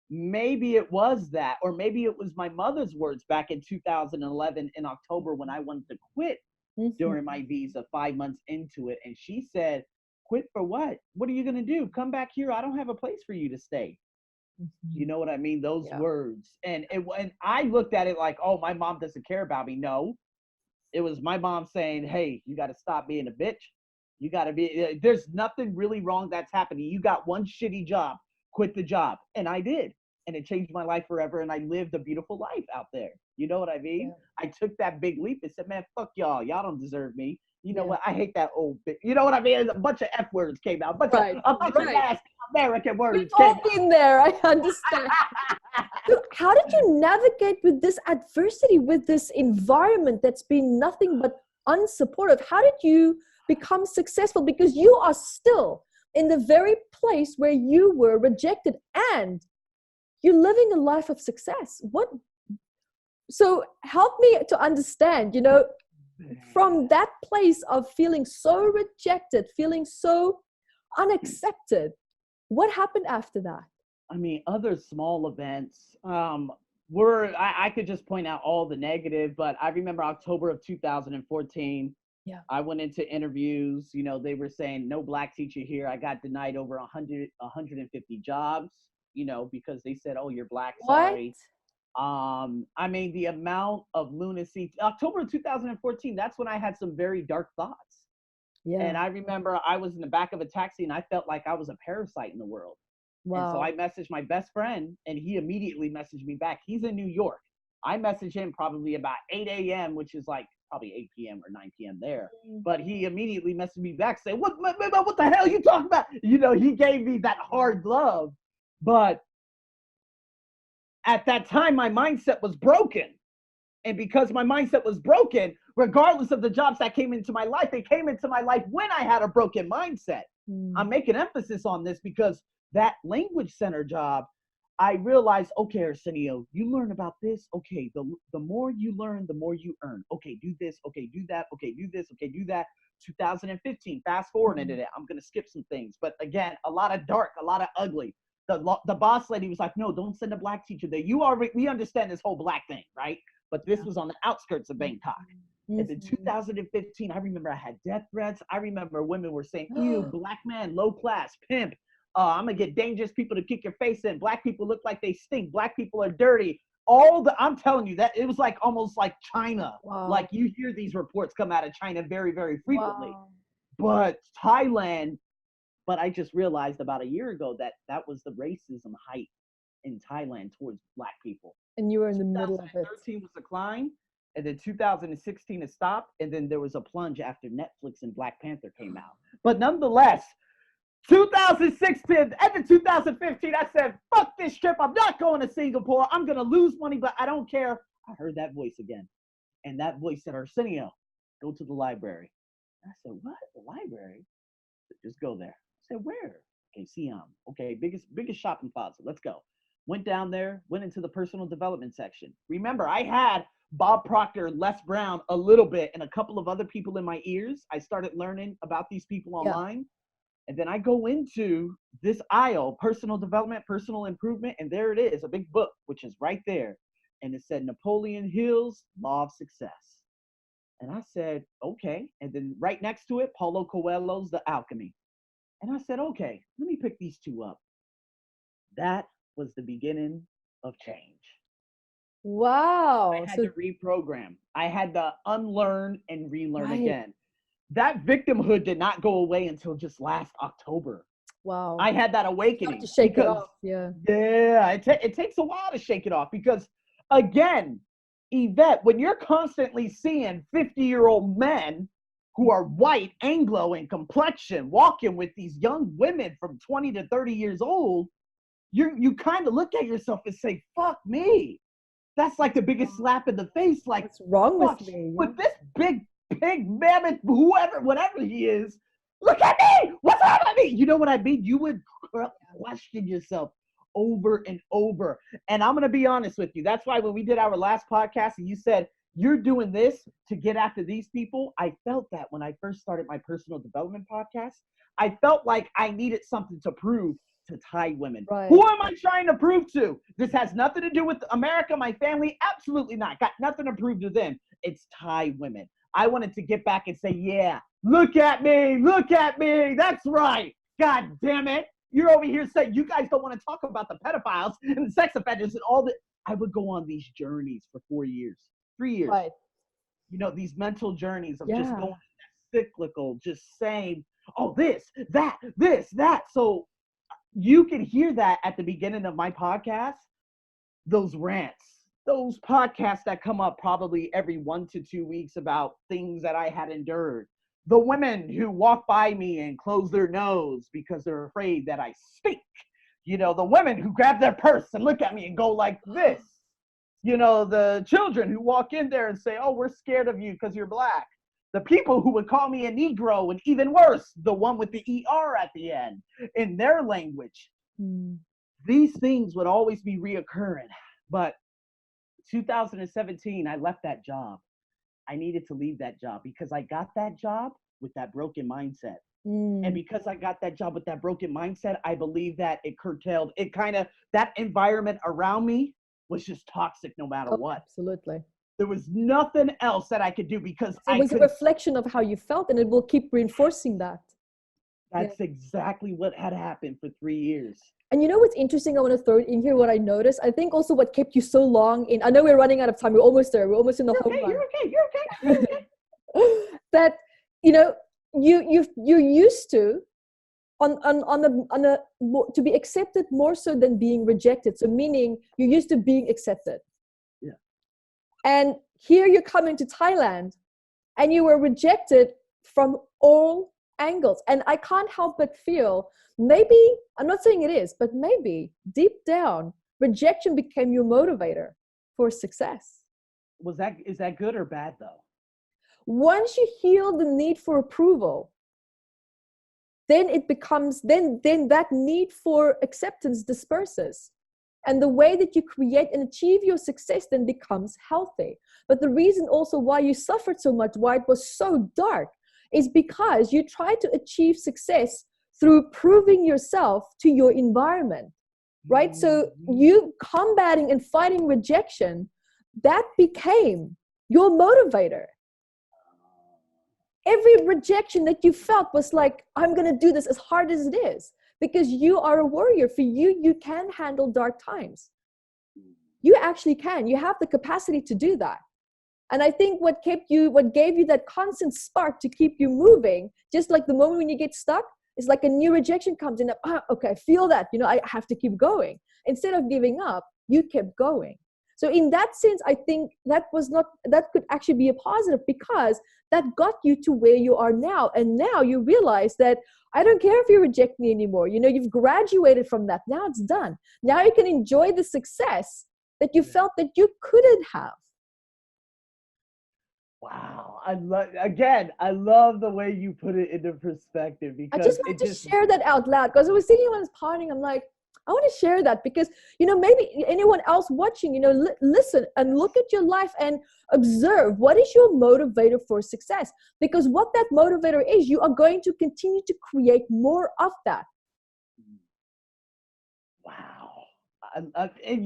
B: maybe it was that, or maybe it was my mother's words back in 2011 in October when I wanted to quit during my visa 5 months into it. And she said, quit for what? What are you going to do? Come back here. I don't have a place for you to stay. You know what I mean? Those words. And I looked at it like, oh, my mom doesn't care about me. No, it was my mom saying, hey, you got to stop being a bitch. You got to be, there's nothing really wrong that's happening. You got one shitty job, quit the job. And I did. And it changed my life forever. And I lived a beautiful life out there. You know what I mean? I took that big leap and said, man, fuck y'all. Y'all don't deserve me. You know what? I hate that old bitch. You know what I mean? A bunch of F words came out. A bunch of nasty American words
A: We've all been there. I understand. So how did you navigate with this adversity, with this environment that's been nothing but unsupportive? How did you become successful? Because you are still in the very place where you were rejected and you're living a life of success. So help me to understand, from that place of feeling so rejected, feeling so unaccepted, what happened after that?
B: I mean, other small events I could just point out all the negative, but I remember October of 2014. I went into interviews, they were saying no black teacher here. I got denied over 150 jobs, because they said, oh, you're black, sorry. I mean, the amount of lunacy, October of 2014, that's when I had some very dark thoughts. And I remember I was in the back of a taxi and I felt like I was a parasite in the world. And so I messaged my best friend and he immediately messaged me back. He's in New York. I messaged him probably about 8 a.m., which is like probably 8 p.m. or 9 p.m. there. But he immediately messaged me back saying, what the hell are you talking about? He gave me that hard love. But at that time, my mindset was broken. And because my mindset was broken, regardless of the jobs that came into my life, they came into my life when I had a broken mindset. I'm making emphasis on this because that language center job, I realized, okay, Arsenio, you learn about this. Okay, the more you learn, the more you earn. Okay, do this. Okay, do that. Okay, do this. Okay, do that. 2015, fast forward into it. I'm going to skip some things. But again, a lot of dark, a lot of ugly. The boss lady was like, no, don't send a black teacher there. We understand this whole black thing, right? But this was on the outskirts of Bangkok. And in 2015, I remember I had death threats. I remember women were saying, ew, black man, low class, pimp. I'm going to get dangerous people to kick your face in. Black people look like they stink. Black people are dirty. I'm telling you that it was like almost like China. Like you hear these reports come out of China very, very frequently. But Thailand, but I just realized about a year ago that was the racism height in Thailand towards black people.
A: And you were in the middle of it.
B: 2013 was a climb, and then 2016 it stopped, and then there was a plunge after Netflix and Black Panther came out. But nonetheless, 2016, end of 2015, I said, fuck this trip. I'm not going to Singapore. I'm going to lose money, but I don't care. I heard that voice again. And that voice said, Arsenio, go to the library. I said, what? The library? Just go there. I said, where? Okay, Siam. Okay, biggest shopping plaza. Let's go. Went down there, went into the personal development section. Remember, I had Bob Proctor, Les Brown a little bit, and a couple of other people in my ears. I started learning about these people online. And then I go into this aisle, personal development, personal improvement, and there it is, a big book, which is right there. And it said Napoleon Hill's Law of Success. And I said, okay. And then right next to it, Paulo Coelho's The Alchemy. And I said, okay, let me pick these two up. That was the beginning of change.
A: Wow.
B: I had to reprogram. I had to unlearn and relearn again. That victimhood did not go away until just last October.
A: Wow.
B: I had that awakening.
A: To shake it off. Yeah.
B: Yeah. It takes a while to shake it off because, again, Evette, when you're constantly seeing 50-year-old men who are white, Anglo in complexion, walking with these young women from 20 to 30 years old, you kind of look at yourself and say, fuck me. That's like the biggest slap in the face. Like,
A: what's wrong with me?
B: With this big pig, mammoth, whatever he is, look at me. What's wrong with me? You know what I mean? You would question yourself over and over. And I'm going to be honest with you. That's why when we did our last podcast and you said, you're doing this to get after these people, I felt that when I first started my personal development podcast. I felt like I needed something to prove to Thai women.
A: Right.
B: Who am I trying to prove to? This has nothing to do with America, my family. Absolutely not. Got nothing to prove to them. It's Thai women. I wanted to get back and say, yeah, look at me. Look at me. That's right. God damn it. You're over here saying you guys don't want to talk about the pedophiles and the sex offenders and all that. I would go on these journeys for 3 years.
A: Right.
B: You know, these mental journeys of just going cyclical, just saying, oh, this, that. So you can hear that at the beginning of my podcast, those rants, those podcasts that come up probably every 1 to 2 weeks about things that I had endured. The women who walk by me and close their nose because they're afraid that I stink. You know, the women who grab their purse and look at me and go like this. You know, the children who walk in there and say, oh, we're scared of you because you're black. The people who would call me a Negro, and even worse, the one with the ER at the end in their language. These things would always be reoccurring. But 2017, I left that job. I needed to leave that job because I got that job with that broken mindset. And because I got that job with that broken mindset, I believe that it curtailed, that environment around me was just toxic no matter what.
A: Absolutely.
B: There was nothing else that I could do because
A: it was a reflection of how you felt, and it will keep reinforcing that.
B: That's exactly what had happened for 3 years.
A: And you know what's interesting? I want to throw it in here. What I noticed, I think also what kept you so long in. I know we're running out of time. We're almost there. We're almost in the home run.
B: You're okay.
A: That you're used to to be accepted more so than being rejected. So meaning you're used to being accepted.
B: Yeah.
A: And here you're coming to Thailand, and you were rejected from all angles. And I can't help but feel, maybe, I'm not saying it is, but maybe deep down, rejection became your motivator for success.
B: Is that good or bad though?
A: Once you heal the need for approval, then it becomes, then that need for acceptance disperses. And the way that you create and achieve your success then becomes healthy. But the reason also why you suffered so much, why it was so dark, is because you tried to achieve success through proving yourself to your environment, right? So you combating and fighting rejection, that became your motivator. Every rejection that you felt was like, I'm going to do this as hard as it is, because you are a warrior. For you, you can handle dark times. You actually can. You have the capacity to do that. And I think what gave you that constant spark to keep you moving, just like the moment when you get stuck, it's like a new rejection comes in. Okay, I feel that, I have to keep going. Instead of giving up, you kept going. So in that sense, I think that could actually be a positive, because that got you to where you are now. And now you realize that I don't care if you reject me anymore. You've graduated from that. Now it's done. Now you can enjoy the success that you felt that you couldn't have.
B: Wow. I love the way you put it into perspective, because
A: I just wanted to share that out loud, because I was thinking when I was partying, I'm like, I want to share that because, maybe anyone else watching, listen and look at your life and observe what is your motivator for success. Because what that motivator is, you are going to continue to create more of that.
B: Wow. And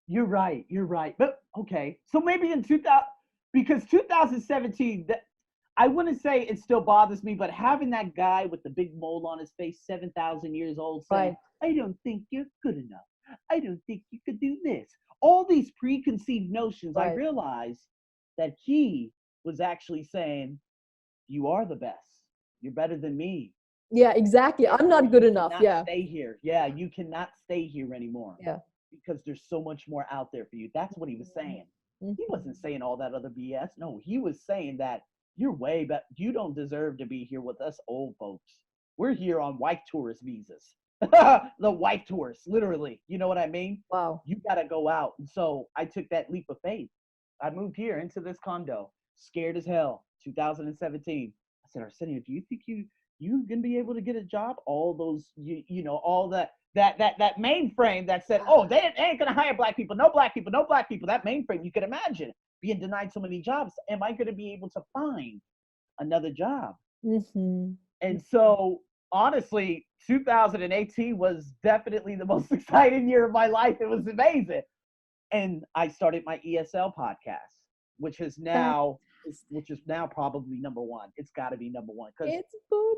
B: you're right. But okay, so maybe in 2000, because 2017, I wouldn't say it still bothers me, but having that guy with the big mole on his face, 7,000 years old, saying, I don't think you're good enough. I don't think you could do this. All these preconceived notions, I realized that he was actually saying, you are the best. You're better than me.
A: Yeah, exactly. I'm not good enough. Yeah.
B: Stay here. Yeah, you cannot stay here anymore.
A: Yeah.
B: Because there's so much more out there for you. That's what he was saying. He wasn't saying all that other BS. No, he was saying that you're way better. You don't deserve to be here with us old folks. We're here on wife tourist visas. The wife tourists, literally. You know what I mean?
A: Wow.
B: You got to go out. And so I took that leap of faith. I moved here into this condo, scared as hell, 2017. I said, Arsenio, do you think you gonna be able to get a job? All those, all that mainframe that said, oh, they ain't gonna hire black people, no black people, no black people. That mainframe, you could imagine being denied so many jobs. Am I gonna be able to find another job? And so honestly, 2018 was definitely the most exciting year of my life. It was amazing. And I started my ESL podcast, which is now probably number one. It's got to be number one because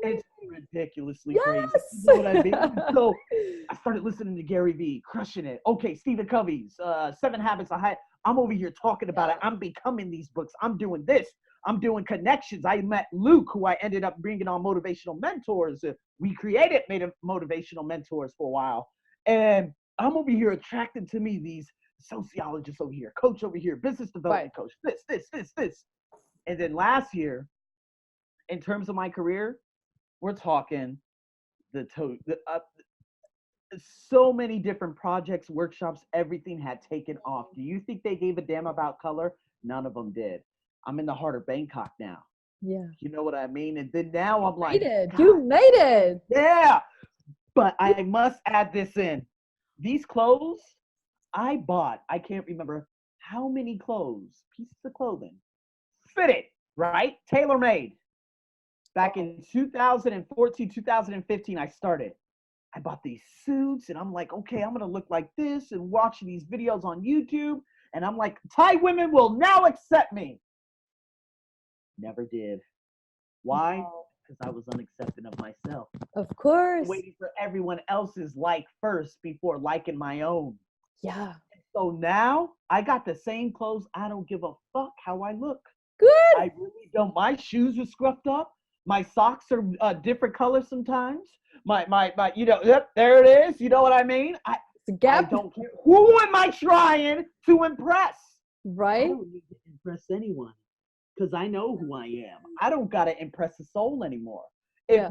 B: it's ridiculously crazy. You know what I mean? So I started listening to Gary Vee, crushing it. Okay, Stephen Covey's 7 Habits of High. I'm over here talking about it. I'm becoming these books. I'm doing this. I'm doing connections. I met Luke, who I ended up bringing on Motivational Mentors. We created Motivational Mentors for a while. And I'm over here attracting to me these sociologists over here, coach over here, business development coach, this. And then last year, in terms of my career, we're talking so many different projects, workshops, everything had taken off. Do you think they gave a damn about color? None of them did. I'm in the heart of Bangkok now.
A: Yeah.
B: You know what I mean? And then now I'm like,
A: you made it.
B: Yeah. But I must add this in. These clothes I bought, I can't remember how many pieces of clothing, fitted, right? Tailor-made. Back in 2014, 2015, I started. I bought these suits and I'm like, okay, I'm going to look like this and watching these videos on YouTube. And I'm like, Thai women will now accept me. Never did. Why? Because I was unaccepting of myself.
A: Of course.
B: Waiting for everyone else's like first before liking my own.
A: Yeah.
B: So now I got the same clothes. I don't give a fuck how I look.
A: Good.
B: I really don't. My shoes are scruffed up. My socks are different colors sometimes. My, yep, there it is. You know what I mean? I don't care. Who am I trying to impress?
A: Right.
B: I don't need to impress anyone because I know who I am. I don't got to impress a soul anymore.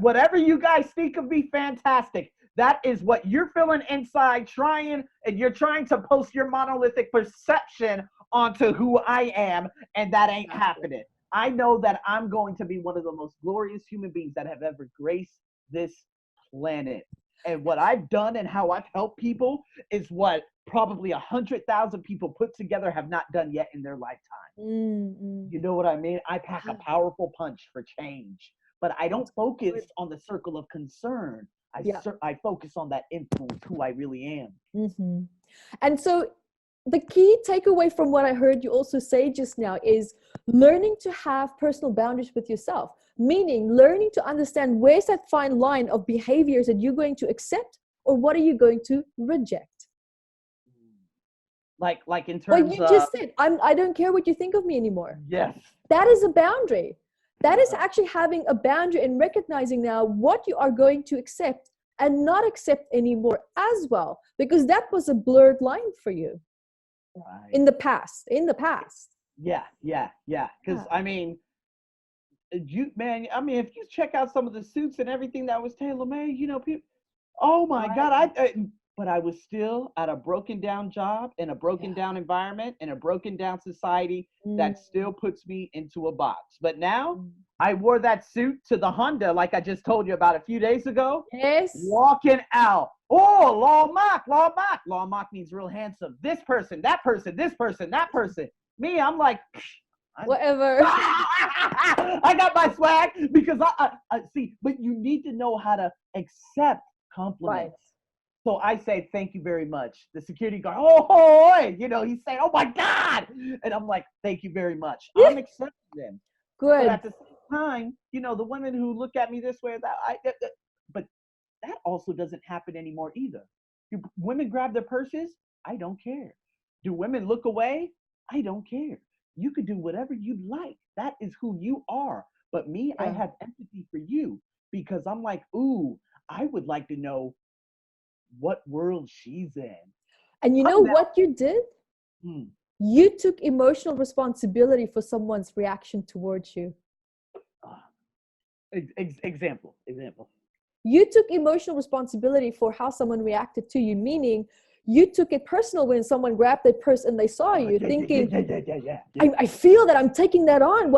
B: Whatever you guys think of me, fantastic. That is what you're feeling inside, and you're trying to post your monolithic perception onto who I am, and that ain't happening. I know that I'm going to be one of the most glorious human beings that have ever graced this planet. And what I've done and how I've helped people is what probably 100,000 people put together have not done yet in their lifetime. You know what I mean? I pack a powerful punch for change, but I don't focus on the circle of concern. I focus on that influence, who I really am.
A: And so the key takeaway from what I heard you also say just now is learning to have personal boundaries with yourself, meaning learning to understand where's that fine line of behaviors that you're going to accept or what are you going to reject.
B: Like in terms
A: of... you just said, I don't care what you think of me anymore.
B: Yes.
A: That is a boundary. That is actually having a boundary and recognizing now what you are going to accept and not accept anymore as well, because that was a blurred line for you in the past.
B: Yeah. Because I mean, if you check out some of the suits and everything that was tailor-made, people, oh my God, but I was still at a broken down job in a broken down environment in a broken down society that still puts me into a box. But now I wore that suit to the Honda, like I just told you about a few days ago.
A: Yes.
B: Walking out. Oh, law mock, law mock. Law mock means real handsome. This person, that person, this person, that person. Me, I'm like,
A: whatever.
B: I got my swag because I see, but you need to know how to accept compliments. Right. So I say, thank you very much. The security guard, he's saying, oh my God. And I'm like, thank you very much. I'm accepting them.
A: Good.
B: But at the same time, the women who look at me this way, but that also doesn't happen anymore either. Do women grab their purses? I don't care. Do women look away? I don't care. You could do whatever you'd like. That is who you are. But me, I have empathy for you because I'm like, ooh, I would like to know what world she's in.
A: And you know what you did? You took emotional responsibility for someone's reaction towards you.
B: Example.
A: You took emotional responsibility for how someone reacted to you, meaning you took it personal when someone grabbed their purse and they saw you, thinking, I feel that I'm taking that on.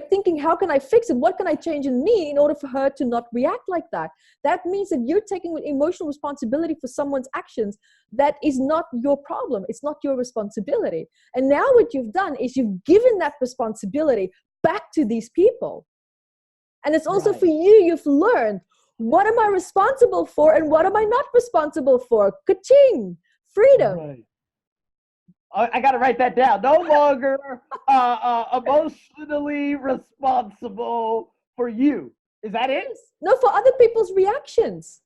A: Thinking, how can I fix it? What can I change in me in order for her to not react like that? That means that you're taking emotional responsibility for someone's actions. That is not your problem. It's not your responsibility. And now what you've done is you've given that responsibility back to these people. And it's also for you, you've learned, what am I responsible for and what am I not responsible for? Ka-ching! Freedom.
B: Right. I got to write that down. No longer emotionally responsible for you. Is that it?
A: No, for other people's reactions.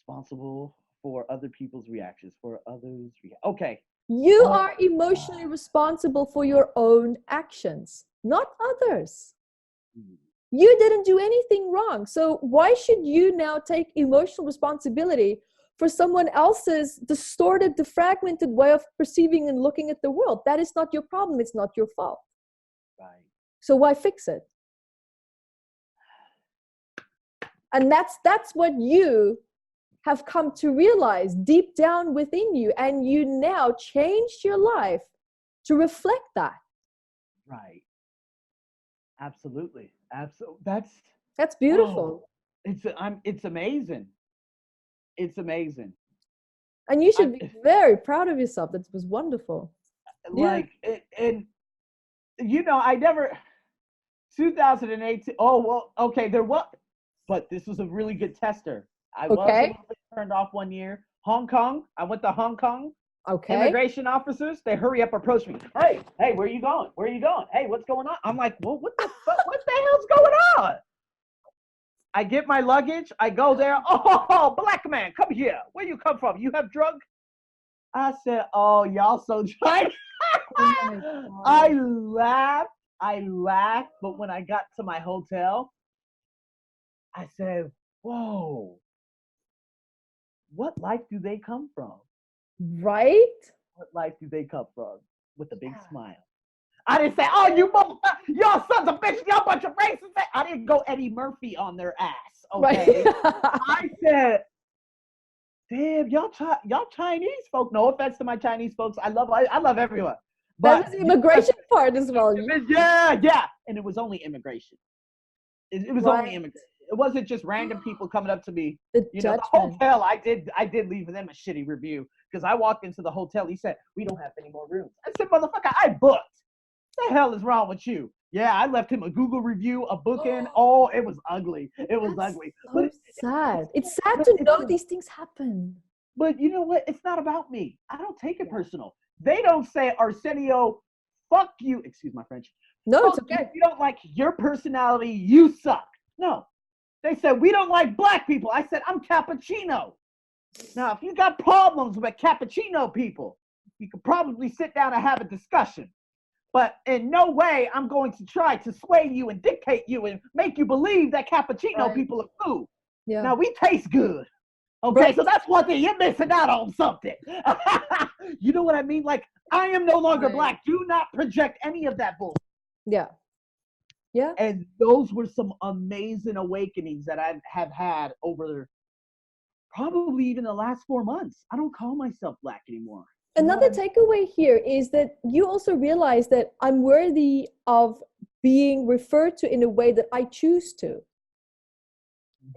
B: Responsible for other people's reactions, for others. Okay.
A: You are emotionally responsible for your own actions, not others. You didn't do anything wrong. So why should you now take emotional responsibility for someone else's distorted, fragmented way of perceiving and looking at the world? That is not your problem. It's not your fault.
B: Right.
A: So why fix it? And that's what you have come to realize deep down within you. And you now changed your life to reflect that.
B: Right. Absolutely.
A: That's beautiful.
B: It's amazing. It's amazing.
A: And you should be very proud of yourself. That was wonderful.
B: I never 2018. Oh, well, okay, but this was a really good tester. I was a little bit turned off one year. Hong Kong. I went to Hong Kong.
A: Okay.
B: Immigration officers, they hurry up, approach me. Hey, where are you going? Where are you going? Hey, what's going on? I'm like, well, what the fuck? What the hell's going on? I get my luggage. I go there. Oh, black man, come here. Where you come from? You have drugs? I said, oh, y'all so Chinese. I laughed. But when I got to my hotel, I said, whoa, what life do they come from?
A: Right?
B: What life do they come from? With a big smile. I didn't say, oh, y'all sons of bitches, y'all bunch of racists. I didn't go Eddie Murphy on their ass, okay? Right. I said, damn, y'all Chinese folk. No offense to my Chinese folks. I love everyone. But
A: that was the immigration part as well.
B: Yeah. And it was only immigration. It was only immigration. It wasn't just random people coming up to me. The hotel, I did leave them a shitty review because I walked into the hotel. He said, we don't have any more rooms. I said, motherfucker, I booked. What the hell is wrong with you? Yeah, I left him a Google review, a booking. Oh, it was ugly. It was ugly.
A: So sad. It's sad to know these things happen.
B: But you know what? It's not about me. I don't take it personal. They don't say, Arsenio, fuck you. Excuse my French.
A: No, it's okay.
B: You don't like your personality. You suck. No. They said, we don't like black people. I said, I'm cappuccino. Now, if you got problems with cappuccino people, you could probably sit down and have a discussion. But in no way I'm going to try to sway you and dictate you and make you believe that cappuccino people are food. Yeah. Now, we taste good. Okay, so that's one thing. You're missing out on something. You know what I mean? Like, I am no longer black. Do not project any of that bullshit.
A: Yeah. Yeah.
B: And those were some amazing awakenings that I have had over probably even the last 4 months. I don't call myself black anymore.
A: Another takeaway here is that you also realize that I'm worthy of being referred to in a way that I choose to.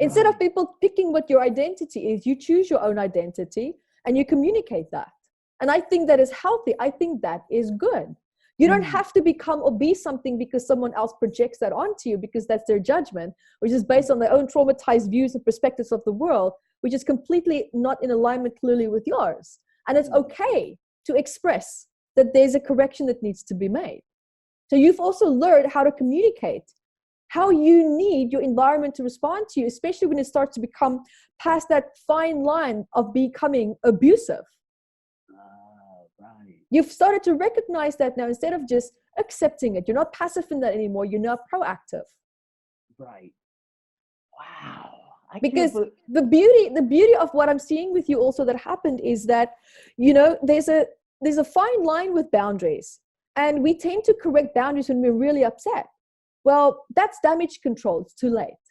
A: Instead of people picking what your identity is, you choose your own identity and you communicate that. And I think that is healthy. I think that is good. You don't have to become or be something because someone else projects that onto you, because that's their judgment, which is based on their own traumatized views and perspectives of the world, which is completely not in alignment clearly with yours. And it's okay to express that there's a correction that needs to be made. So you've also learned how to communicate, how you need your environment to respond to you, especially when it starts to become past that fine line of becoming abusive.
B: Right.
A: You've started to recognize that now, instead of just accepting it. You're not passive in that anymore. You're now proactive.
B: Right. Wow.
A: Because the beauty of what I'm seeing with you also that happened is that, you know, there's a fine line with boundaries, and we tend to correct boundaries when we're really upset. Well, that's damage control. It's too late.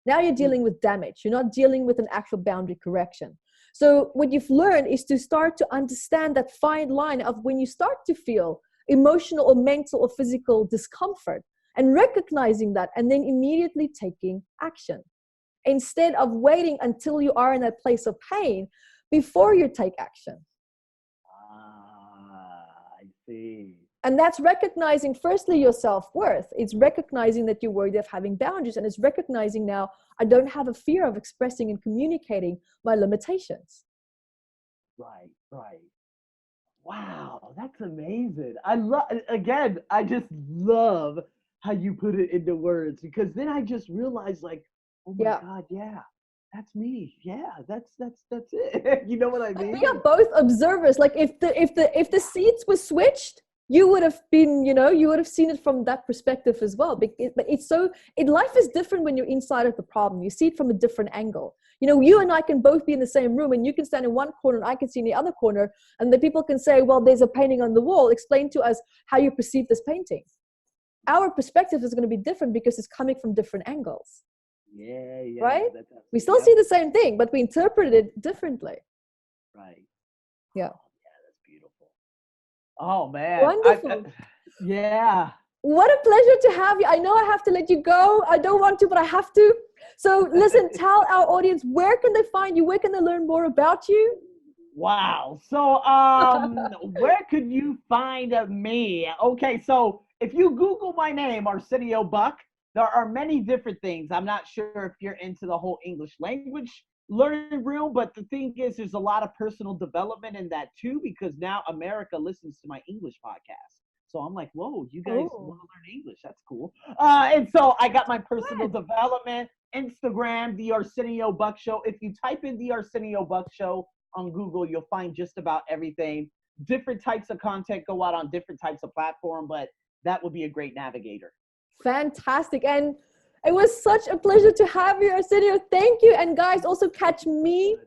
A: Now you're dealing with damage. You're not dealing with an actual boundary correction. So what you've learned is to start to understand that fine line of when you start to feel emotional or mental or physical discomfort, and recognizing that, and then immediately taking action, instead of waiting until you are in that place of pain before you take action.
B: I see.
A: And that's recognizing, firstly, your self-worth. It's recognizing that you're worthy of having boundaries. And it's recognizing now, I don't have a fear of expressing and communicating my limitations.
B: Right. Wow, that's amazing. I just love how you put it into words, because then I just realized, like, oh my God, yeah, that's me. Yeah, that's it. You know what I mean?
A: We are both observers. Like if the seats were switched, you would have been, you would have seen it from that perspective as well. But life is different when you're inside of the problem. You see it from a different angle. You and I can both be in the same room, and you can stand in one corner and I can see in the other corner, and the people can say, well, there's a painting on the wall. Explain to us how you perceive this painting. Our perspective is going to be different because it's coming from different angles.
B: Yeah.
A: Right? We still see the same thing, but we interpret it differently.
B: Right.
A: Yeah.
B: Yeah, that's beautiful. Oh, man.
A: Wonderful.
B: Yeah.
A: What a pleasure to have you. I know I have to let you go. I don't want to, but I have to. So listen, tell our audience, where can they find you? Where can they learn more about you?
B: Wow. So, where could you find me? Okay, so if you Google my name, Arsenio Buck, there are many different things. I'm not sure if you're into the whole English language learning realm, but the thing is, there's a lot of personal development in that too, because now America listens to my English podcast. So I'm like, whoa, you guys want to learn English? That's cool. And so I got my personal development, Instagram, The Arsenio Buck Show. If you type in The Arsenio Buck Show on Google, you'll find just about everything. Different types of content go out on different types of platform, but that would be a great navigator.
A: Fantastic. And it was such a pleasure to have you, Arsenio. Thank you. And guys, also catch me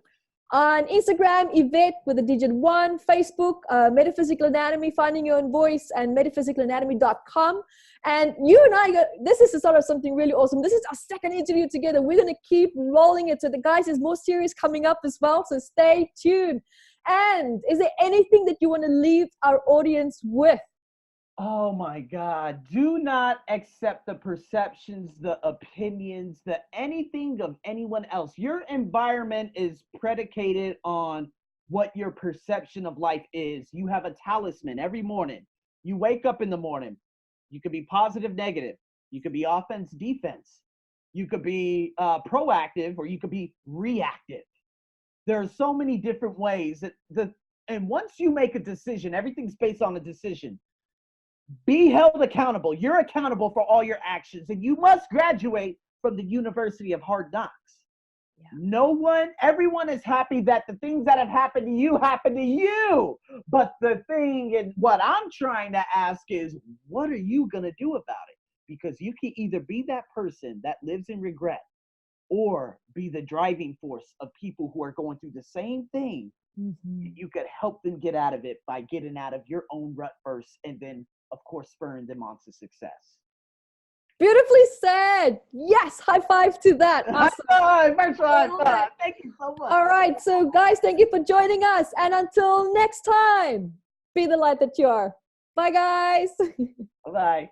A: on Instagram, Evette with a digit 1, Facebook, Metaphysical Anatomy, Finding Your Own Voice, and metaphysicalanatomy.com. And you and I, this is the start of something really awesome. This is our second interview together. We're going to keep rolling it. So the guys, there's more series coming up as well. So stay tuned. And is there anything that you want to leave our audience with?
B: Oh my God. Do not accept the perceptions, the opinions, anything of anyone else. Your environment is predicated on what your perception of life is. You have a talisman every morning. You wake up in the morning. You could be positive, negative. You could be offense, defense. You could be proactive, or you could be reactive. There are so many different ways and once you make a decision, everything's based on a decision. Be held accountable. You're accountable for all your actions, and you must graduate from the University of Hard Knocks. Yeah. Everyone is happy that the things that have happened to you happen to you. But the thing, and what I'm trying to ask is, what are you going to do about it? Because you can either be that person that lives in regret, or be the driving force of people who are going through the same thing. Mm-hmm. You could help them get out of it by getting out of your own rut first, and then, of course, spurring them on to success.
A: Beautifully said. Yes, high five to that. Awesome.
B: High five. Thank you so much.
A: All right, so guys, thank you for joining us. And until next time, be the light that you are. Bye, guys.
B: Bye-bye.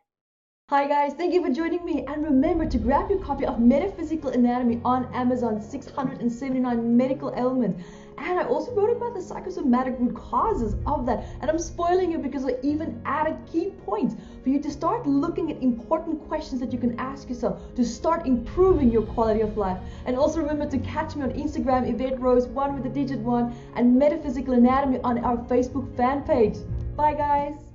C: Hi guys, thank you for joining me, and remember to grab your copy of Metaphysical Anatomy on Amazon, 679 medical ailments. And I also wrote about the psychosomatic root causes of that, and I'm spoiling you because I even added key points for you to start looking at important questions that you can ask yourself to start improving your quality of life. And also remember to catch me on Instagram, Evette Rose, 1 with the digit 1, and Metaphysical Anatomy on our Facebook fan page. Bye guys!